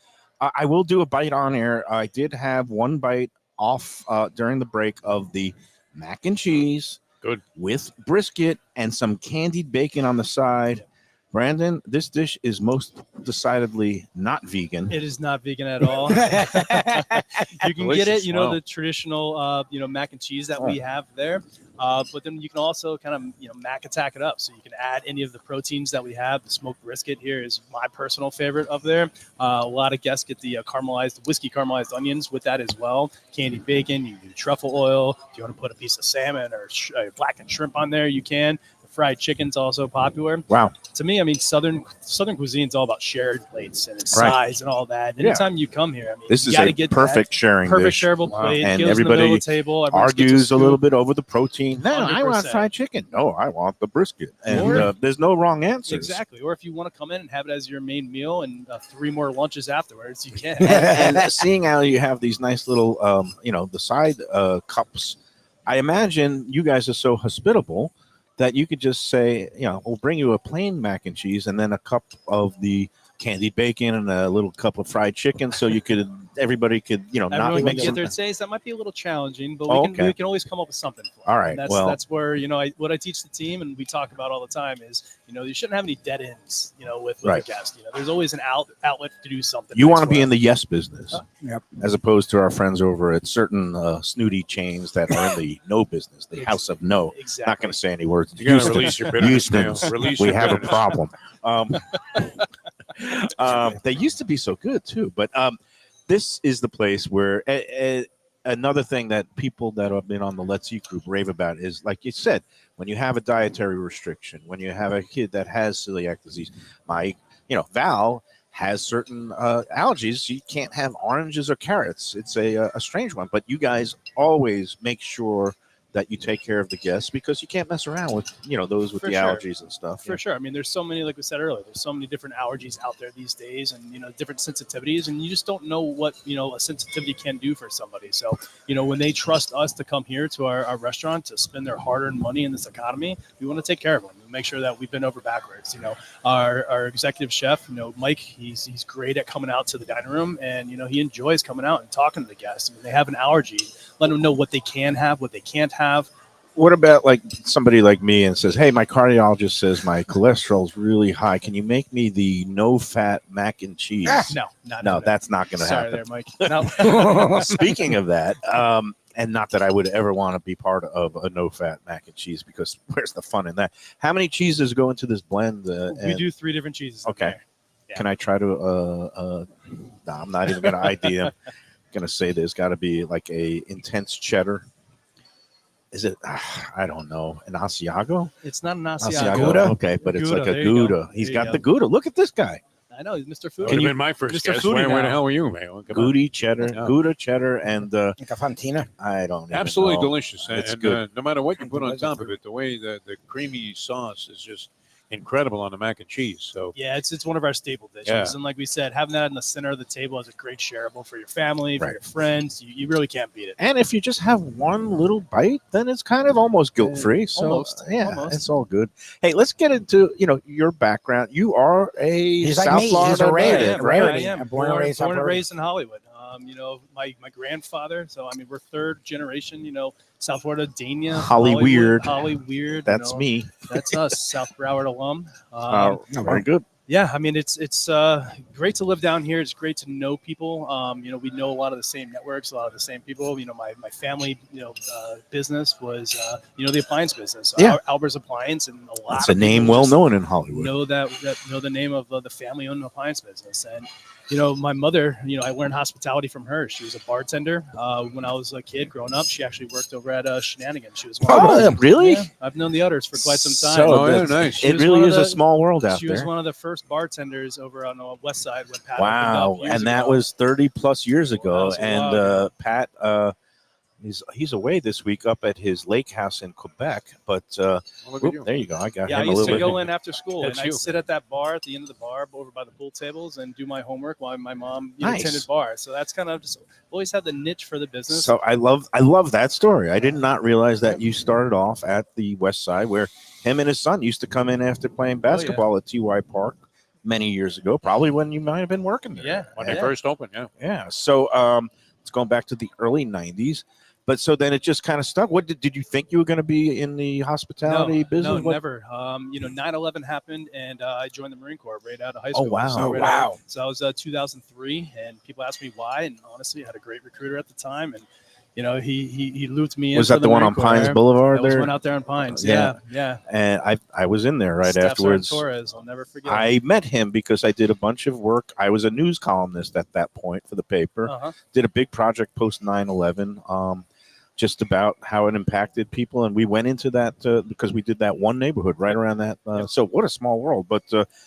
I will do a bite on air. I did have one bite off during the break of the mac and cheese Good. with brisket and some candied bacon on the side. Brandon, this dish is most decidedly not vegan. It is not vegan at all. You can get Delicious. it, Wow. the traditional, mac and cheese that we have there. But then you can also kind of, mac attack it up. So you can add any of the proteins that we have. The smoked brisket here is my personal favorite of there. A lot of guests get the whiskey caramelized onions with that as well. Candied bacon, you can do truffle oil. If you want to put a piece of salmon or blackened shrimp on there, you can. Fried chicken's also popular. Wow. To me, I mean, Southern cuisine is all about shared plates and its Right. size and all that. Anytime you come here, I mean, This you is gotta a get perfect sharing perfect dish. shareable plate. And Goes in the middle everybody of the table. Everyone gets argues a little scoop. bit over the protein. No, I want 100%. fried chicken. No, I want the brisket. And Or- there's no wrong answers. Exactly. Or if you want to come in and have it as your main meal and 3 more lunches afterwards, you can. And seeing how you have these nice little, the side cups, I imagine you guys are so hospitable that you could just say, we'll bring you a plain mac and cheese and then a cup of the candied bacon and a little cup of fried chicken, so everybody could, not Everyone make can get some. their taste. That might be a little challenging, but Okay. we can always come up with something for it. All right, And that's well- that's where what I teach the team and we talk about all the time is you shouldn't have any dead ends with Right. a guest. There's always an outlet to do something. You nice want to for be them. in the yes business, Yep. as opposed to our friends over at certain snooty chains that are in the no business, the house of no. Exactly. Not going to say any words. You got to Houston, release your bitterness. Mayo. Houston, Release we your have a bitterness. problem. They used to be so good too, but this is the place where another thing that people that have been on the Let's Eat group rave about is, like you said, when you have a dietary restriction, when you have a kid that has celiac disease. Val has certain allergies. You can't have oranges or carrots. It's a strange one, but you guys always make sure that you take care of the guests, because you can't mess around with those with For the sure. allergies and stuff. For sure. I mean, there's so many, like we said earlier, there's so many different allergies out there these days and, different sensitivities. And you just don't know what, a sensitivity can do for somebody. So, when they trust us to come here to our restaurant to spend their hard earned money in this economy, we want to take care of them. We make sure that we bend over backwards. Our executive chef, Mike, he's great at coming out to the dining room and, he enjoys coming out and talking to the guests. I mean, they have an allergy, let them know what they can have, what they can't have. What about like somebody like me and says, "Hey, my cardiologist says my cholesterol's really high. Can you make me the no-fat mac and cheese?" No, That's not going to Sorry happen. there, Mike. No. Speaking of that, and not that I would ever want to be part of a no-fat mac and cheese, because where's the fun in that? How many cheeses go into this blend? We do 3 different cheeses. in Okay. there. Yeah. Can I try to? No, I'm not even going to ID. I'm going to say there's got to be like a intense cheddar. Is it? I don't know. An Asiago? It's not an Asiago. Asiago. Gouda? Okay, but it's Gouda, like a there you go. Gouda. He's There you got go. the Gouda. Look at this guy. I know, he's Mr. That Foodie. would have been my first Mr. guess. Foodie Where the now. hell were you, Mayo? Come on. Gouda cheddar, Yeah. Gouda cheddar, and Like a fontina. I don't even Absolutely know. delicious. It's And good. no matter what you put on top of it, the way the creamy sauce is just incredible on the mac and cheese. So Yeah, it's one of our staple dishes. Yeah. And like we said, having that in the center of the table is a great shareable for your family, for Right. your friends. You really can't beat it. And if you just have one little bite, then it's kind of almost guilt-free. So Almost. it's all good. Hey, let's get into your background. You are a He's like South me. He's Florida a rarity. native, a right? rarity. I am I'm born and raised born and up raised in Hollywood. My grandfather. So I mean, we're 3rd generation. South Florida, Dania, Holly Hollywood, Weird. Holly Weird. That's me. That's us, South Broward alum. Very good. Yeah, I mean, it's great to live down here. It's great to know people. We know a lot of the same networks, a lot of the same people. My family, business was, the appliance business. Yeah. Albert's Appliance, and a lot. That's of a name people well just known in Hollywood. know know the name of the family-owned appliance business. And my mother, I learned hospitality from her. She was a bartender when I was a kid growing up. She actually worked over at Shenanigans. She was one of Oh, really? Yeah, I've known the others for quite some time. So Oh, yeah, that's- nice. She It was really one is of a the- small world out She was there. one of the first bartenders over on the west side when Pat Wow, opened up years and that ago. was 30 plus years ago. That was a And while Pat, he's away this week up at his lake house in Quebec. But well, look at you. there you go. I got Yeah, I him a used little to bit. go in after school and That's I'd you. sit at that bar at the end of the bar over by the pool tables and do my homework while my mom Nice. attended bar. So that's kind of just always had the niche for the business. So I love that story. I did not realize that you started off at the West Side, where him and his son used to come in after playing basketball at TY Park many years ago, probably when you might have been working there. Yeah. When they Yeah. first opened, yeah. Yeah. So it's going back to the early 90s. But so then it just kind of stuck. What did you think you were going to be in the hospitality business? No, never. 9/11 happened, and I joined the Marine Corps right out of high Oh, school. wow. So, Oh, wow. So I was 2003, and people asked me why, and honestly, I had a great recruiter at the time, and he looped me in. Was that the one on Pines Boulevard That was there? one out there on Pines. Yeah. Yeah. And I was in there right Staff afterwards. Sergeant Torres, I'll never forget. I met him because I did a bunch of work. I was a news columnist at that point for the paper. Uh-huh. Did a big project post 9/11, just about how it impacted people, and we went into that because we did that one neighborhood right around that. So what a small world! But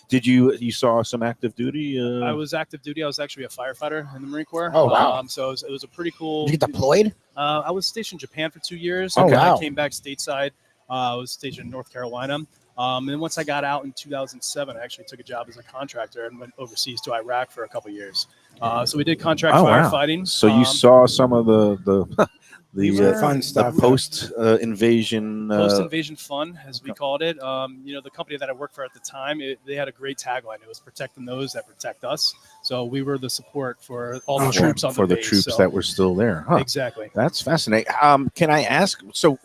did you saw some active duty? I was active duty. I was actually a firefighter in the Marine Corps. Oh, wow. So it was a pretty cool. Did you get deployed? I was stationed in Japan for 2 years. Oh, and then wow. I came back stateside. I was stationed in North Carolina. And then once I got out in 2007, I actually took a job as a contractor and went overseas to Iraq for a couple of years. So we did contract firefighting. So you saw some of the fun stuff. the post invasion. Post-invasion fun, as we called it. The company that I worked for at the time, they had a great tagline. It was protecting those that protect us. So we were the support for all the troops on for the base, troops so- that were still there. Huh. Exactly. That's fascinating. Can I ask? So,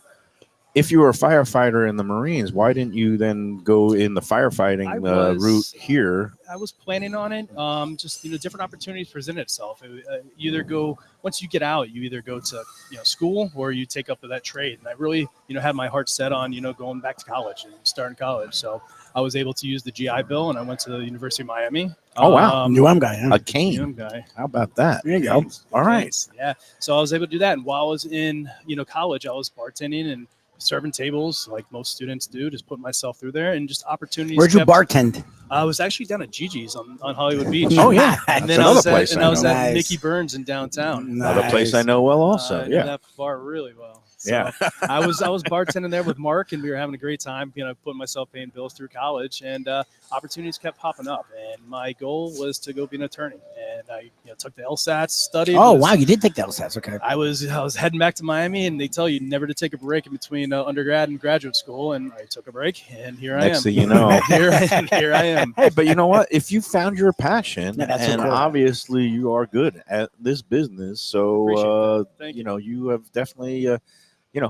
if you were a firefighter in the Marines, why didn't you then go in the firefighting route here? I was planning on it. Just different opportunities present itself. You either go once you get out, you either go to school or you take up that trade. And I really had my heart set on going back to college and starting college. So I was able to use the GI Bill, and I went to the University of Miami. Oh, wow. UM guy, huh? A cane. UM guy. How about that? There you go. All right. Nice. Yeah. So I was able to do that. And while I was in college, I was bartending and serving tables like most students do, just putting myself through there and just opportunities. Where'd you bartend? I was actually down at Gigi's on Hollywood Beach. Oh, yeah. And That's then I another was place at, I at know. Mickey Burns in downtown. Another place I know well also. I know Yeah. that bar really well. So Yeah. I was bartending there with Mark, and we were having a great time, putting myself paying bills through college, and opportunities kept popping up. And my goal was to go be an attorney. And I took the LSATs, studied. Oh, wow. You did take the LSATs. Okay. I was heading back to Miami, and they tell you never to take a break in between undergrad and graduate school. And I took a break, and here I am. Next thing you know. here I am. Hey, but you know what? If you found your passion, Yeah, that's so and cool. obviously you are good at this business, so Appreciate that. Thank you have definitely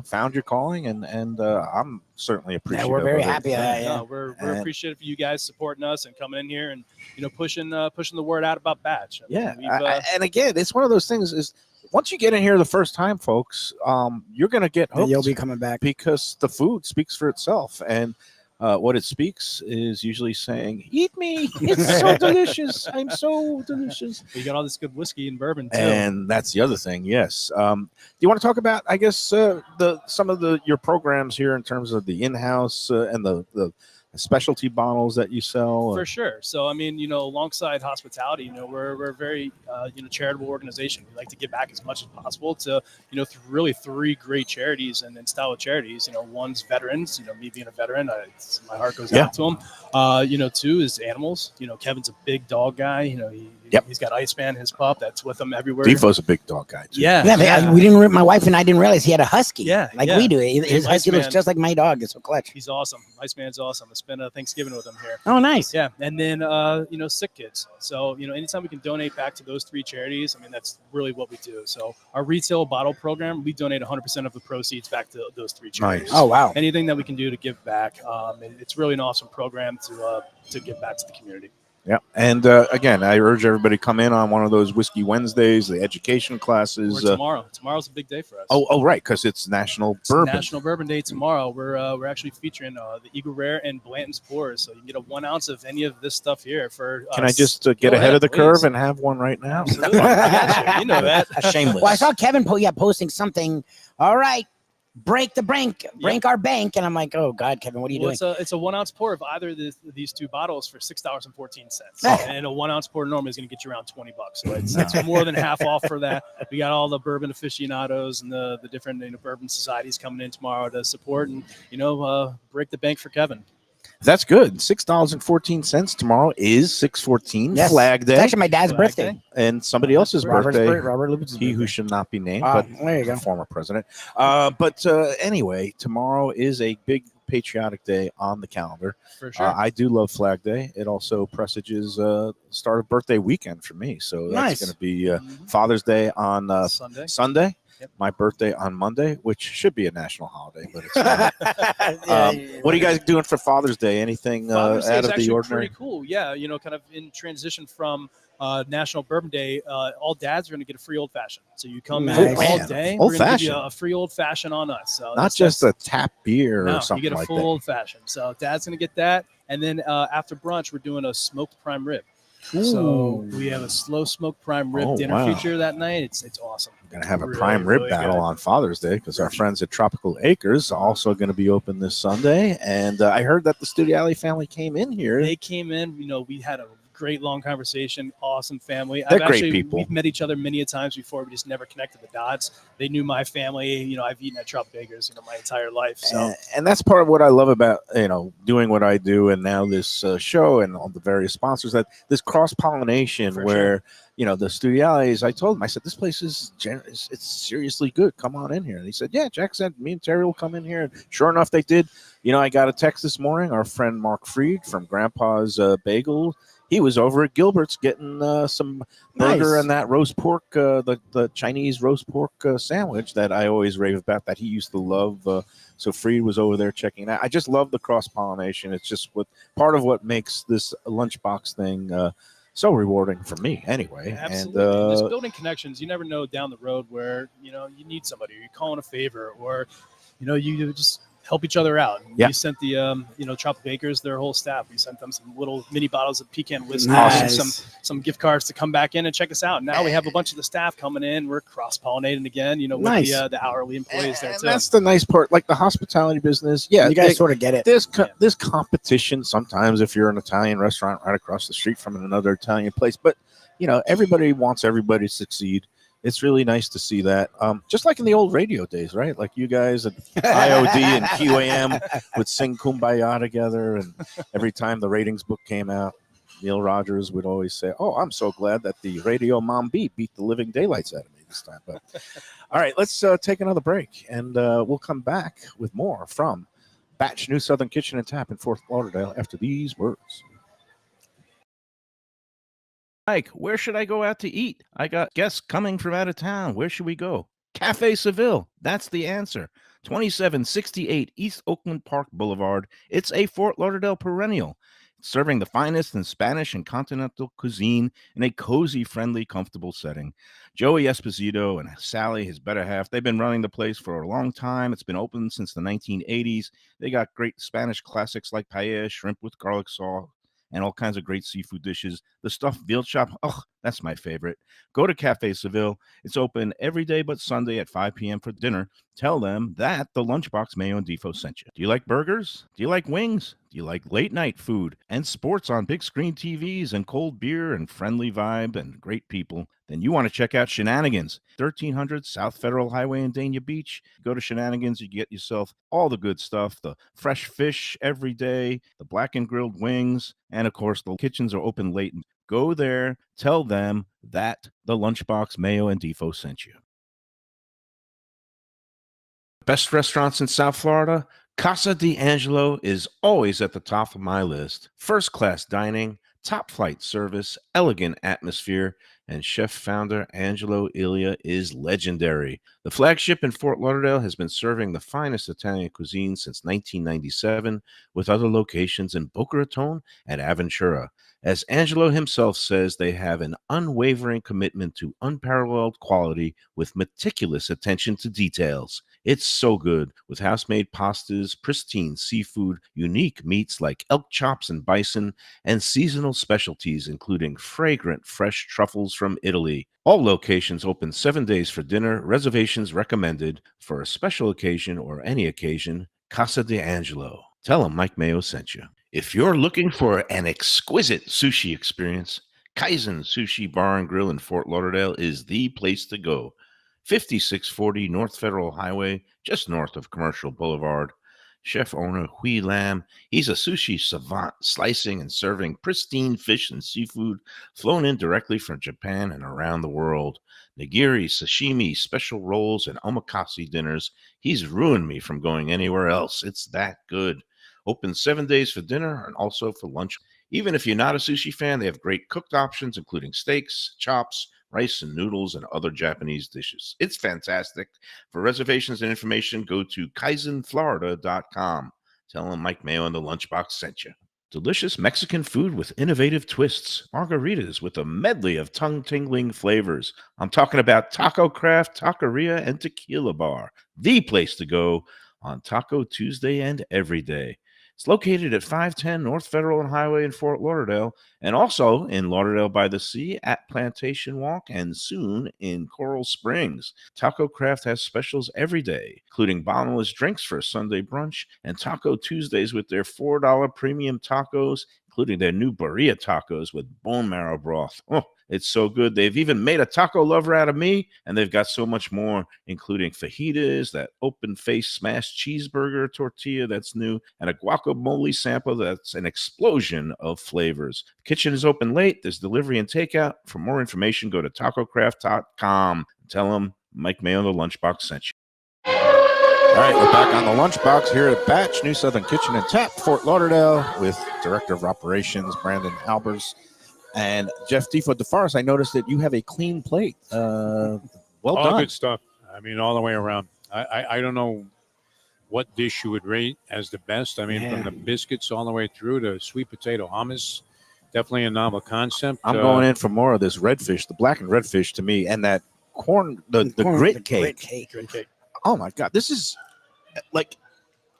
found your calling, and I'm certainly Yeah, appreciative. we're very of it. happy. Yeah. No, we're And- appreciative for you guys supporting us and coming in here and pushing the word out about Batch. I mean, Yeah, we've, and again, it's one of those things. Is once you get in here the first time, folks, you're going to get hooked You'll be coming back. because the food speaks for itself, and what it speaks is usually saying, "Eat me! It's so delicious! I'm so delicious." we got all this good whiskey and bourbon too. And that's the other thing. Yes. Do you want to talk about, I guess, some of your programs here in terms of the in-house and the specialty bottles that you sell? For sure. So, I mean, alongside hospitality, we're a very, charitable organization. We like to give back as much as possible to, really three great charities and style of charities. One's veterans, me being a veteran, my heart goes out to them. Two is animals. Kevin's a big dog guy. He's got Iceman, his pup, that's with him everywhere. Defoe's a big dog guy, too. Yeah. Yeah, man, my wife and I didn't realize he had a husky. Yeah, like yeah. we do. His husky looks Iceman. just like my dog. It's so clutch. He's awesome. Iceman's awesome. I spent Thanksgiving with him here. Oh, nice. Yeah, and then sick kids. So anytime we can donate back to those three charities, I mean that's really what we do. So our retail bottle program, we donate 100% of the proceeds back to those three charities. Nice. Oh, wow. Anything that we can do to give back, it's really an awesome program to give back to the community. Yeah. And again, I urge everybody to come in on one of those Whiskey Wednesdays, the education classes. Tomorrow's a big day for us. Oh, right, because it's National It's Bourbon. National Bourbon Day tomorrow. We're actually featuring the Eagle Rare and Blanton's Pours, so you can get a 1 ounce of any of this stuff here for. Can I just get Go ahead ahead, of the please. curve and have one right now? Absolutely. I got you. You know that. Shameless. Well, I saw Kevin posting something. All right, break the bank, break our bank, and I'm like, oh God, Kevin, what are you doing? It's a 1 ounce pour of either these two bottles for $6.14, and a 1 ounce pour normally is going to get you around $20. So it's more than half off for that. We got all the bourbon aficionados and the different bourbon societies coming in tomorrow to support and break the bank for Kevin. That's good. $6.14 tomorrow is 6/14 Yes. Flag Day, It's actually my dad's Flag birthday. Day. and somebody else's Robert birthday. Lube's He who birthday. should not be named, Ah, but there you go. former president. But anyway, tomorrow is a big patriotic day on the calendar. For sure. I do love Flag Day. It also presages start of birthday weekend for me. So that's Nice. going to be Father's Day on Sunday. Sunday. Yep. My birthday on Monday, which should be a national holiday, but it's not. What are you guys doing for Father's Day? Anything Father's Day out is of the actually ordinary? pretty cool. Yeah, kind of in transition from National Bourbon Day, all dads are going to get a free old fashioned. So you come Nice. in Oh, all man, day. old We're going to give you fashioned. a free old fashioned on us. So Not just a tap beer no, or something you get a like full that. old fashioned. So dad's going to get that, and then after brunch, we're doing a smoked prime rib. So we have a slow smoked prime rib Oh, dinner wow. feature that night. It's awesome. We're going to have a Really, prime rib really battle good. on Father's Day because our friends at Tropical Acres are also going to be open this Sunday. And I heard that the Studio Alley family came in here. They came in. We had a great long conversation. Awesome family. They're great people. We've met each other many a times before. We just never connected the dots. They knew my family. I've eaten at Tropical Acres, my entire life. So And that's part of what I love about doing what I do, and now this show and all the various sponsors, that this cross pollination For where the Studio Alleys. I told him, I said, this place it's seriously good. Come on in here. And he said, yeah. Jack said me and Terry will come in here, and sure enough, they did. I got a text this morning. Our friend Mark Freed from Grandpa's Bagel. He was over at Gilbert's getting some burger Nice. and that roast pork, the Chinese roast pork sandwich that I always rave about, that he used to love. So Freed was over there checking that. I just love the cross pollination. It's just part of what makes this lunchbox thing so rewarding for me, anyway. Absolutely. And just building connections. You never know down the road where you need somebody, or you're calling a favor, or you just help each other out. Yeah. We sent the Tropical Acres, their whole staff. We sent them some little mini bottles of pecan whiskey, Nice. some gift cards to come back in and check us out. Now we have a bunch of the staff coming in. We're cross pollinating again. With Nice. the hourly employees there And too. that's the nice part, like the hospitality business. Yeah, You guys sort of get it. There's competition sometimes if you're an Italian restaurant right across the street from another Italian place, but everybody wants everybody to succeed. It's really nice to see that. Just like in the old radio days, right? Like you guys at IOD and QAM would sing Kumbaya together, and every time the ratings book came out, Neil Rogers would always say, "Oh, I'm so glad that the Radio Mom beat the living daylights out of me this time." But all right, let's take another break, and we'll come back with more from Batch New Southern Kitchen and Tap in Fort Lauderdale after these words. Mike, where should I go out to eat? I got guests coming from out of town. Where should we go? Cafe Seville. That's the answer. 2768 East Oakland Park Boulevard. It's a Fort Lauderdale perennial, serving the finest in Spanish and continental cuisine in a cozy, friendly, comfortable setting. Joey Esposito and Sally, his better half, they've been running the place for a long time. It's been open since the 1980s. They got great Spanish classics like paella, shrimp with garlic sauce, and all kinds of great seafood dishes. The stuffed veal chop, that's my favorite. Go to Cafe Seville. It's open every day but Sunday at 5 p.m. for dinner. Tell them that the Lunchbox Mayo and Defo sent you. Do you like burgers? Do you like wings? Do you like late night food and sports on big screen TVs and cold beer and friendly vibe and great people? Then you want to check out Shenanigans, 1300 South Federal Highway in Dania Beach. Go to Shenanigans, you get yourself all the good stuff, the fresh fish every day, the blackened grilled wings, and of course the kitchens are open late. Go there, tell them that the Lunchbox Mayo and Defo sent you. Best restaurants in South Florida? Casa D'Angelo is always at the top of my list. First-class dining, top-flight service, elegant atmosphere, and chef-founder Angelo Ilia is legendary. The flagship in Fort Lauderdale has been serving the finest Italian cuisine since 1997, with other locations in Boca Raton and Aventura. As Angelo himself says, they have an unwavering commitment to unparalleled quality with meticulous attention to details. It's so good, with house-made pastas, pristine seafood, unique meats like elk chops and bison, and seasonal specialties including fragrant fresh truffles from Italy. All locations open 7 days for dinner. Reservations recommended. For a special occasion or any occasion, Casa D'Angelo. Tell them Mike Mayo sent you. If you're looking for an exquisite sushi experience, Kaizen Sushi Bar and Grill in Fort Lauderdale is the place to go. 5640 North Federal Highway, just north of Commercial Boulevard. Chef owner Hui Lam, he's a sushi savant, slicing and serving pristine fish and seafood flown in directly from Japan and around the world. Nigiri, sashimi, special rolls, and omakase dinners. He's ruined me from going anywhere else. It's that good. Open 7 days for dinner and also for lunch. Even if you're not a sushi fan, they have great cooked options, including steaks, chops, rice and noodles, and other Japanese dishes. It's fantastic. For reservations and information, go to kaizenflorida.com. Tell them Mike Mayo and the Lunchbox sent you. Delicious Mexican food with innovative twists. Margaritas with a medley of tongue-tingling flavors. I'm talking about Taco Craft, Taqueria, and Tequila Bar. The place to go on Taco Tuesday and every day. It's located at 510 North Federal and Highway in Fort Lauderdale, and also in Lauderdale by the Sea at Plantation Walk, and soon in Coral Springs. Taco Craft has specials every day, including bottomless drinks for a Sunday brunch, and Taco Tuesdays with their $4 premium tacos, including their new burrito tacos with bone marrow broth. Oh, it's so good. They've even made a taco lover out of me, and they've got so much more, including fajitas, that open-faced smashed cheeseburger tortilla that's new, and a guacamole sample that's an explosion of flavors. The kitchen is open late. There's delivery and takeout. For more information, go to tacocraft.com. Tell them Mike Mayo and the Lunchbox sent you. All right, we're back on the Lunchbox here at Batch, New Southern Kitchen and Tap, Fort Lauderdale, with Director of Operations Brandon Albers and Jeff DeForest. I noticed that you have a clean plate. Well All done. good stuff. I mean, all the way around. I don't know what dish you would rate as the best. I mean, from the biscuits all the way through to sweet potato hummus. Definitely a novel concept. I'm going in for more of this redfish, the blackened redfish to me, and that corn, the grit cake. Grit cake. Oh my God, this is like,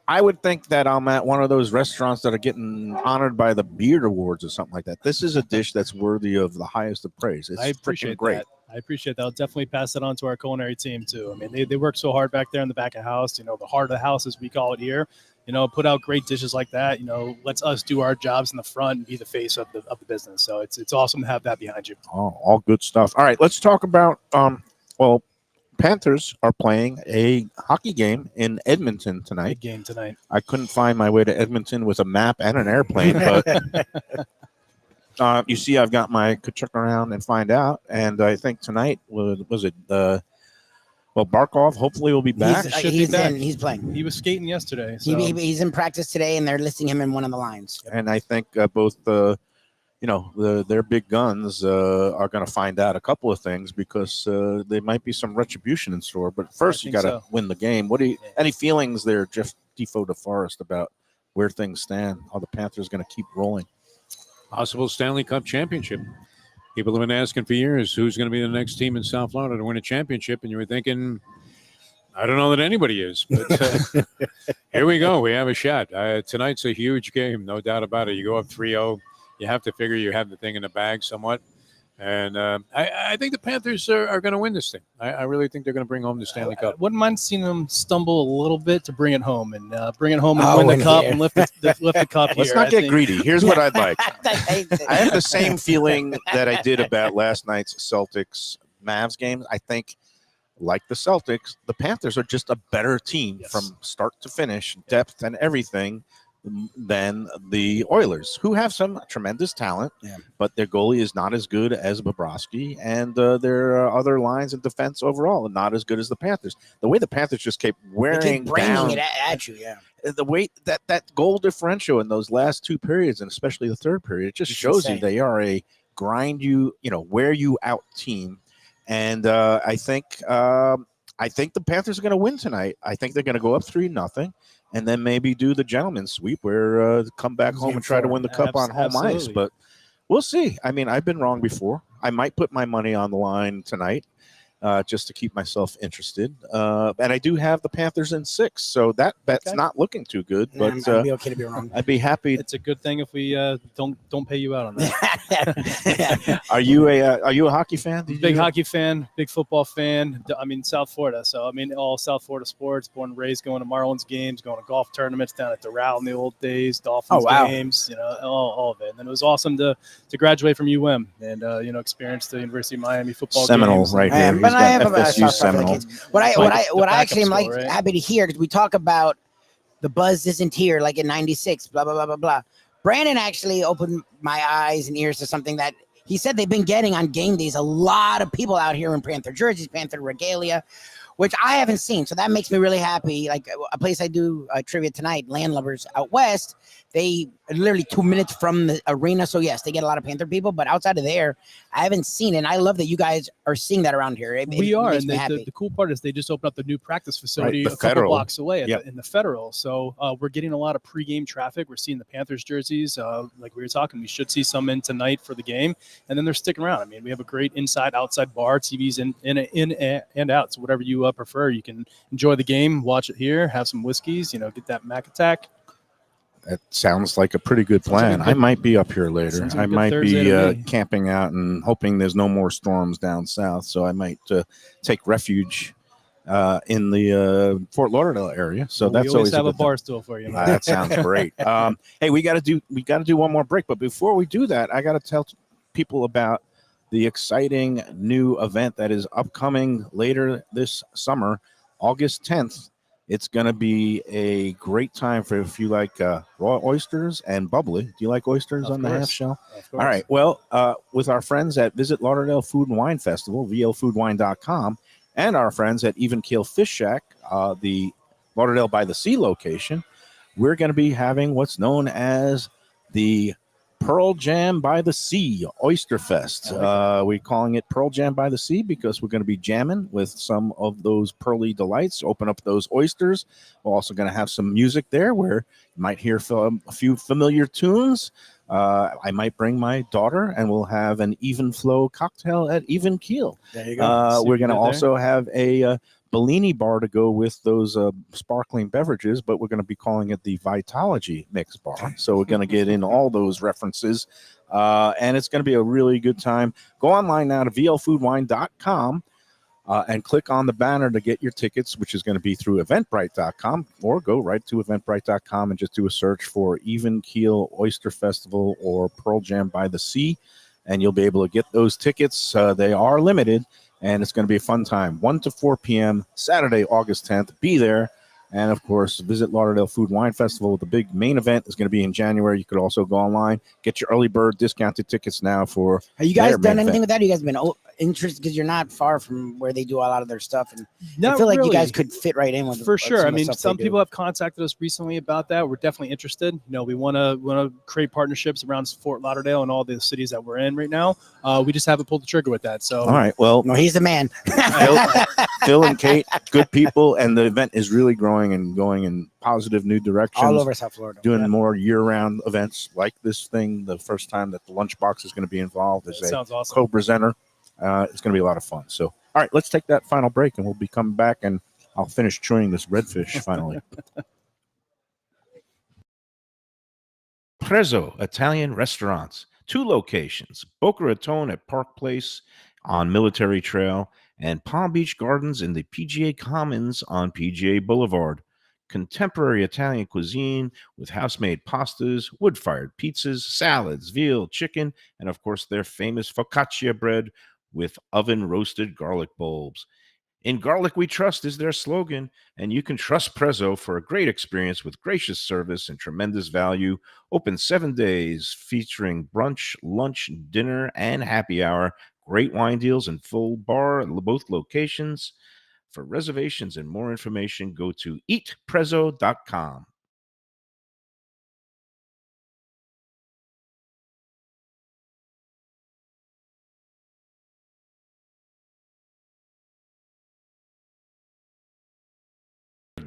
I would think that I'm at one of those restaurants that are getting honored by the Beard Awards or something like that. This is a dish that's worthy of the highest of praise. It's I appreciate great. that. I appreciate that. I'll definitely pass it on to our culinary team too. I mean, they work so hard back there in the back of house. You know, the heart of the house, as we call it here. You know, put out great dishes like that. You know, lets us do our jobs in the front and be the face of the business. So it's awesome to have that behind you. Oh, all good stuff. All right, let's talk about Panthers are playing a hockey game in Edmonton tonight. Big game tonight. I couldn't find my way to Edmonton with a map and an airplane, but you see, I've got my could check around and find out. And I think tonight was it? Barkov hopefully will be back. He's playing. He was skating yesterday. So. He's in practice today, and they're listing him in one of the lines. And I think both their big guns are going to find out a couple of things, because there might be some retribution in store. But first, you got to win the game. What any feelings there, Jeff DeForest, about where things stand? Are the Panthers going to keep rolling? Possible Stanley Cup championship. People have been asking for years, who's going to be the next team in South Florida to win a championship? And you were thinking, I don't know that anybody is. But here we go. We have a shot. Tonight's a huge game, no doubt about it. You go up 3-0. You have to figure you have the thing in the bag somewhat. And I think the Panthers are going to win this thing. I really think they're going to bring home the Stanley Cup. I wouldn't mind seeing them stumble a little bit to bring it home and win the cup and lift the cup. Let's not get greedy. Here's what I'd like. I have the same feeling that I did about last night's Celtics-Mavs game. I think, like the Celtics, the Panthers are just a better team from start to finish, depth and everything, than the Oilers, who have some tremendous talent, but their goalie is not as good as Bobrovsky, and their other lines in defense overall are not as good as the Panthers. The way the Panthers just kept wearing down it at you, the way that goal differential in those last two periods, and especially the third period, it just shows you they are a wear you out team. And I think the Panthers are going to win tonight. I think they're going to go up 3-0. And then maybe do the gentleman's sweep where come back home and try to win the cup on home ice. But we'll see. I mean, I've been wrong before. I might put my money on the line tonight just to keep myself interested. And I do have the Panthers in 6, so that bet's not looking too good. But I'd be okay to be wrong. I'd be happy. It's a good thing if we don't pay you out on that. Are you a hockey fan? Big hockey fan, big football fan. I mean, South Florida. So, I mean, all South Florida sports, born and raised, going to Marlins games, going to golf tournaments down at Doral in the old days, Dolphins games, all of it. And it was awesome to graduate from UM and, experience the University of Miami football games. Right here. But I have FSU Seminole. What I actually am happy to hear, because we talk about the buzz isn't here like in '96, blah blah blah blah blah. Brandon actually opened my eyes and ears to something that he said they've been getting on game days. A lot of people out here in Panther jerseys, Panther regalia, which I haven't seen. So that makes me really happy. Like a place I do trivia tonight, Landlubbers out west, they literally 2 minutes from the arena. So yes, they get a lot of Panther people, but outside of there, I haven't seen it. And I love that you guys are seeing that around here. We are, makes and me happy. the cool part is they just opened up the new practice facility the a couple Federal. blocks away Yep. in the Federal. So we're getting a lot of pregame traffic. We're seeing the Panthers jerseys, like we were talking. We should see some in tonight for the game, and then they're sticking around. I mean, we have a great inside, outside bar, TVs in and out. So whatever you prefer, you can enjoy the game, watch it here, have some whiskeys, get that Mac Attack. That sounds like a pretty good plan. I might be up here later. Sounds like I a good might Thursday be to me. camping out and hoping there's no more storms down south. So I might take refuge in the Fort Lauderdale area. So Well, that's we always have a good thing. bar stool for you. Man. That sounds great. Hey, we got to do one more break, but before we do that, I got to tell people about the exciting new event that is upcoming later this summer, August 10th. It's going to be a great time for if you like raw oysters and bubbly. Do you like oysters Of on the course. half shell? Of course. All right. Well, with our friends at Visit Lauderdale Food and Wine Festival, vlfoodwine.com, and our friends at Even Keel Fish Shack, the Lauderdale by the Sea location, we're going to be having what's known as the Pearl Jam by the Sea Oyster Fest. We're calling it Pearl Jam by the Sea because we're going to be jamming with some of those pearly delights, open up those oysters. We're also going to have some music there where you might hear a few familiar tunes. I might bring my daughter and we'll have an even flow cocktail at Even Keel. There you go. We're going to also have a Bellini bar to go with those sparkling beverages, but we're going to be calling it the Vitology Mix Bar. So we're going to get in all those references, and it's going to be a really good time. Go online now to vlfoodwine.com and click on the banner to get your tickets, which is going to be through eventbrite.com, or go right to eventbrite.com and just do a search for Even Keel Oyster Festival or Pearl Jam by the Sea, and you'll be able to get those tickets. They are limited. And it's going to be a fun time, 1 to 4 p.m., Saturday, August 10th. Be there. And, of course, visit Lauderdale Food and Wine Festival. The big main event is going to be in January. You could also go online, get your early bird discounted tickets now for. Have you guys their done main anything event. with that? You guys been interested because you're not far from where they do a lot of their stuff, and Not I feel like really. you guys could fit right in with For with sure. I of the mean, stuff they some do. people have contacted us recently about that. We're definitely interested. We want to create partnerships around Fort Lauderdale and all the cities that we're in right now. We just haven't pulled the trigger with that. So All right. Well, No, he's the man. Phil and Kate, good people. And the event is really growing and going in positive new directions. All over South Florida. Doing more year-round events like this thing. The first time that the Lunchbox is going to be involved as that a sounds awesome. co-presenter. It's going to be a lot of fun. So, all right, let's take that final break, and we'll be coming back, and I'll finish chewing this redfish finally. Prezzo Italian Restaurants, 2 locations, Boca Raton at Park Place on Military Trail, and Palm Beach Gardens in the PGA Commons on PGA Boulevard. Contemporary Italian cuisine with house-made pastas, wood-fired pizzas, salads, veal, chicken, and of course their famous focaccia bread with oven-roasted garlic bulbs. In Garlic We Trust is their slogan, and you can trust Prezzo for a great experience with gracious service and tremendous value. Open 7 days, featuring brunch, lunch, dinner, and happy hour. Great wine deals and full bar at both locations. For reservations and more information, go to eatprezzo.com.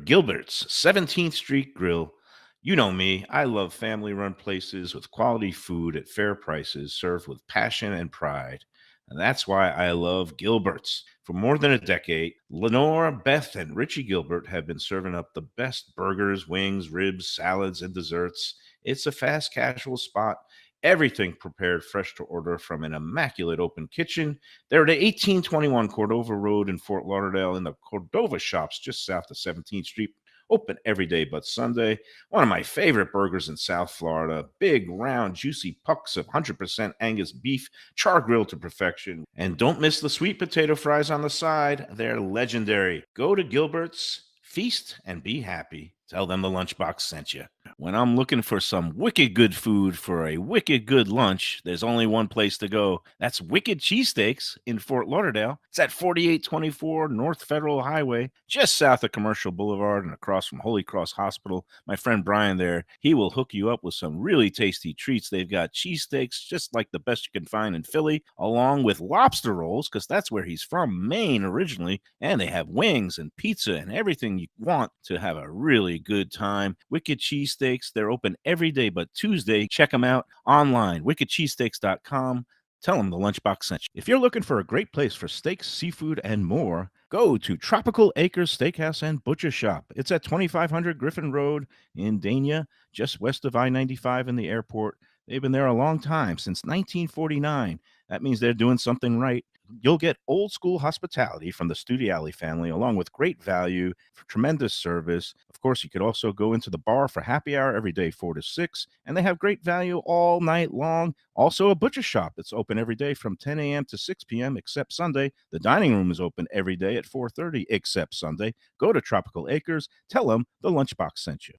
Gilbert's 17th Street Grill. You know me, I love family-run places with quality food at fair prices served with passion and pride. And that's why I love Gilbert's. For more than a decade, Lenore, Beth, and Richie Gilbert have been serving up the best burgers, wings, ribs, salads, and desserts. It's a fast casual spot. Everything prepared fresh to order from an immaculate open kitchen. They're at 1821 Cordova Road in Fort Lauderdale in the Cordova Shops just south of 17th Street. Open every day but Sunday. One of my favorite burgers in South Florida. Big, round, juicy pucks of 100% Angus beef, char grilled to perfection. And don't miss the sweet potato fries on the side. They're legendary. Go to Gilbert's, feast, and be happy. Tell them the Lunchbox sent you. When I'm looking for some wicked good food for a wicked good lunch, there's only one place to go. That's Wicked Cheesesteaks in Fort Lauderdale. It's at 4824 North Federal Highway, just south of Commercial Boulevard and across from Holy Cross Hospital. My friend Brian there, he will hook you up with some really tasty treats. They've got cheesesteaks just like the best you can find in Philly, along with lobster rolls, because that's where he's from, Maine originally. And they have wings and pizza and everything you want to have a really good time. Wicked Cheesesteaks. They're open every day but Tuesday. Check them out online, wickedcheesesteaks.com. Tell them the Lunchbox sent you. If you're looking for a great place for steaks, seafood, and more, go to Tropical Acres Steakhouse and Butcher Shop. It's at 2500 Griffin Road in Dania, just west of I-95 in the airport. They've been there a long time, since 1949. That means they're doing something right. You'll get old school hospitality from the Studiali family, along with great value for tremendous service. Of course, you could also go into the bar for happy hour every day, 4 to 6, and they have great value all night long. Also, a butcher shop that's open every day from 10 a.m. to 6 p.m. except Sunday. The dining room is open every day at 4:30 except Sunday. Go to Tropical Acres. Tell them the Lunchbox sent you.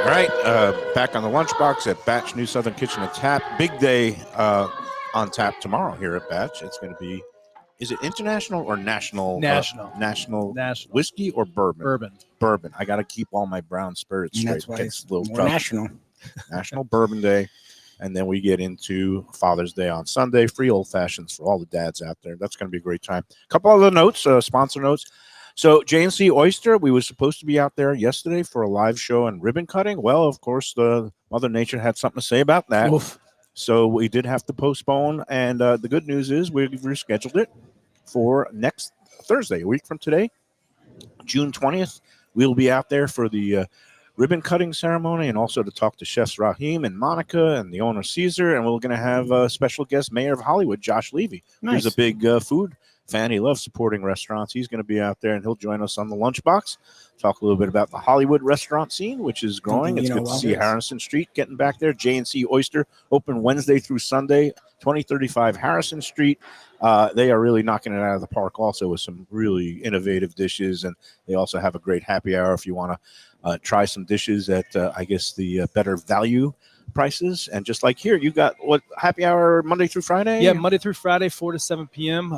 All right, back on the Lunchbox at Batch New Southern Kitchen and Tap. Big day on tap tomorrow here at Batch. It's going to be, is it international or national? National. National National. whiskey or bourbon? Bourbon. Bourbon. I got to keep all my brown spirits straight. That's why It's a little More tough. national. National Bourbon Day. And then we get into Father's Day on Sunday. Free old fashions for all the dads out there. That's going to be a great time. A couple other notes, sponsor notes. So J&C Oyster, we were supposed to be out there yesterday for a live show and ribbon cutting. Well, of course, the Mother Nature had something to say about that. Oof. So we did have to postpone. And the good news is we've rescheduled it for next Thursday, a week from today, June 20th. We'll be out there for the ribbon cutting ceremony and also to talk to chefs Raheem and Monica and the owner Caesar. And we're going to have a special guest, Mayor of Hollywood, Josh Levy. Nice. He's a big food fan. He loves supporting restaurants. He's going to be out there and he'll join us on the Lunchbox. Talk a little bit about the Hollywood restaurant scene, which is growing. It's good to see Harrison Street getting back there. J&C Oyster open Wednesday through Sunday, 2035 Harrison Street. They are really knocking it out of the park also with some really innovative dishes. And they also have a great happy hour if you want to try some dishes at, I guess, the better value prices. And just like here, you got what, happy hour Monday through Friday? Yeah, Monday through Friday, 4 to 7 p.m.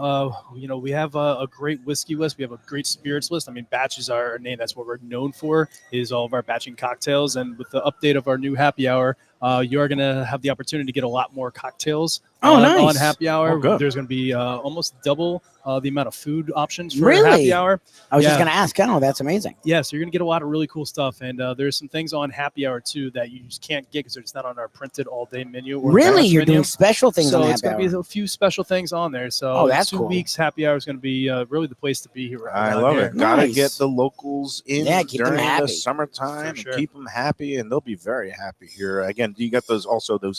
We have a great whiskey list. We have a great spirits list. I mean, Batch is our name. That's what we're known for, is all of our batching cocktails. And with the update of our new happy hour, you are going to have the opportunity to get a lot more cocktails nice. on happy hour. Oh, good. There's going to be almost double the amount of food options for Really? happy hour. I was Yeah. just going to ask. Oh, that's amazing. Yeah, so you're going to get a lot of really cool stuff. And there's some things on happy hour, too, that you just can't get because it's not on our printed all-day menu. Or Really? balance You're menu. doing special things So on it's happy going to be hour. a few special things on there. So Oh, that's 2 cool. weeks happy hour is going to be really the place to be here. I around love here. it. Gotta Nice. get the locals in Yeah, keep them during the happy. summertime For sure. and keep them happy, and they'll be very happy here. Again, you got those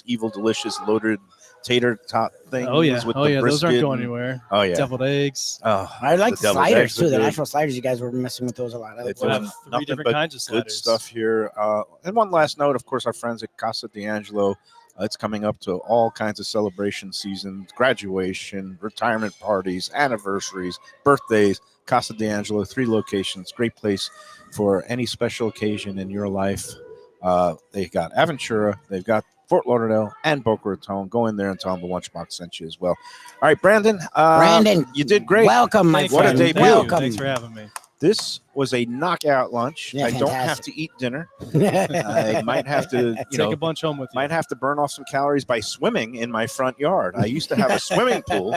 evil, delicious loaded tater tot things. Oh, yeah. with Oh, the yeah. Those aren't brisket going and- anywhere. Oh yeah. Deviled eggs. Oh, I like the deviled sliders eggs are too. The good. natural sliders, you guys were messing with those a lot. I like It's We'll those. have Nothing three different but kinds of sliders. good stuff here. And one last note, of course, our friends at Casa D'Angelo. It's coming up to all kinds of celebration seasons, graduation, retirement parties, anniversaries, birthdays. Casa D'Angelo, 3 locations. Great place for any special occasion in your life. They've got Aventura, they've got Fort Lauderdale, and Boca Raton. Go in there and tell them the Lunchbox sent you as well. All right, Brandon. Brandon, you did great. Welcome, my Thanks, What a friend. man. debut. Thank you. Welcome. Thanks for having me. This was a knockout lunch. Yeah, I don't have fantastic. to eat dinner. I might have to, Take a bunch home with you. might have to burn off some calories by swimming in my front yard. I used to have a swimming pool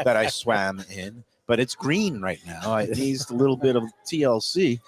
that I swam in, but it's green right now. It needs a little bit of TLC.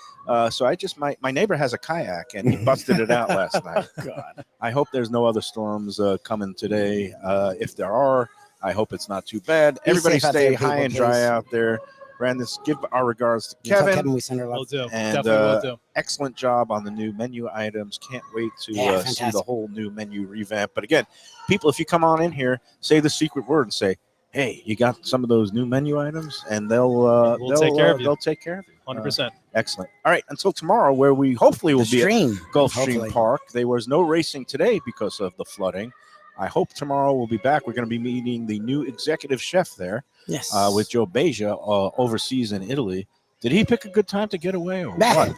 So I just my neighbor has a kayak and he busted it out last night. God. I hope there's no other storms coming today. If there are, I hope it's not too bad. Be Everybody safe out stay there, high people, and dry please. out there. Brandon, give our regards to Tell Kevin. Kevin we send her Will love. do. And, Definitely will do. Excellent job on the new menu items. Can't wait to Yeah, see the fantastic. whole new menu revamp. But again, people, if you come on in here, say the secret word and say, "Hey, you got some of those new menu items," and they'll take care of you. They'll take care of you. 100%. Excellent. All right, until tomorrow, where we hopefully will The be at stream. Gulfstream hopefully. Park. There was no racing today because of the flooding. I hope tomorrow we'll be back. We're going to be meeting the new executive chef there Yes. with Joe Beja overseas in Italy. Did he pick a good time to get away or Nah. what?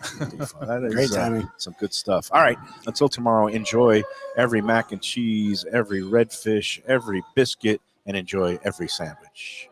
That is Great timing. some good stuff. All right. Until tomorrow, enjoy every mac and cheese, every red fish, every biscuit, and enjoy every sandwich.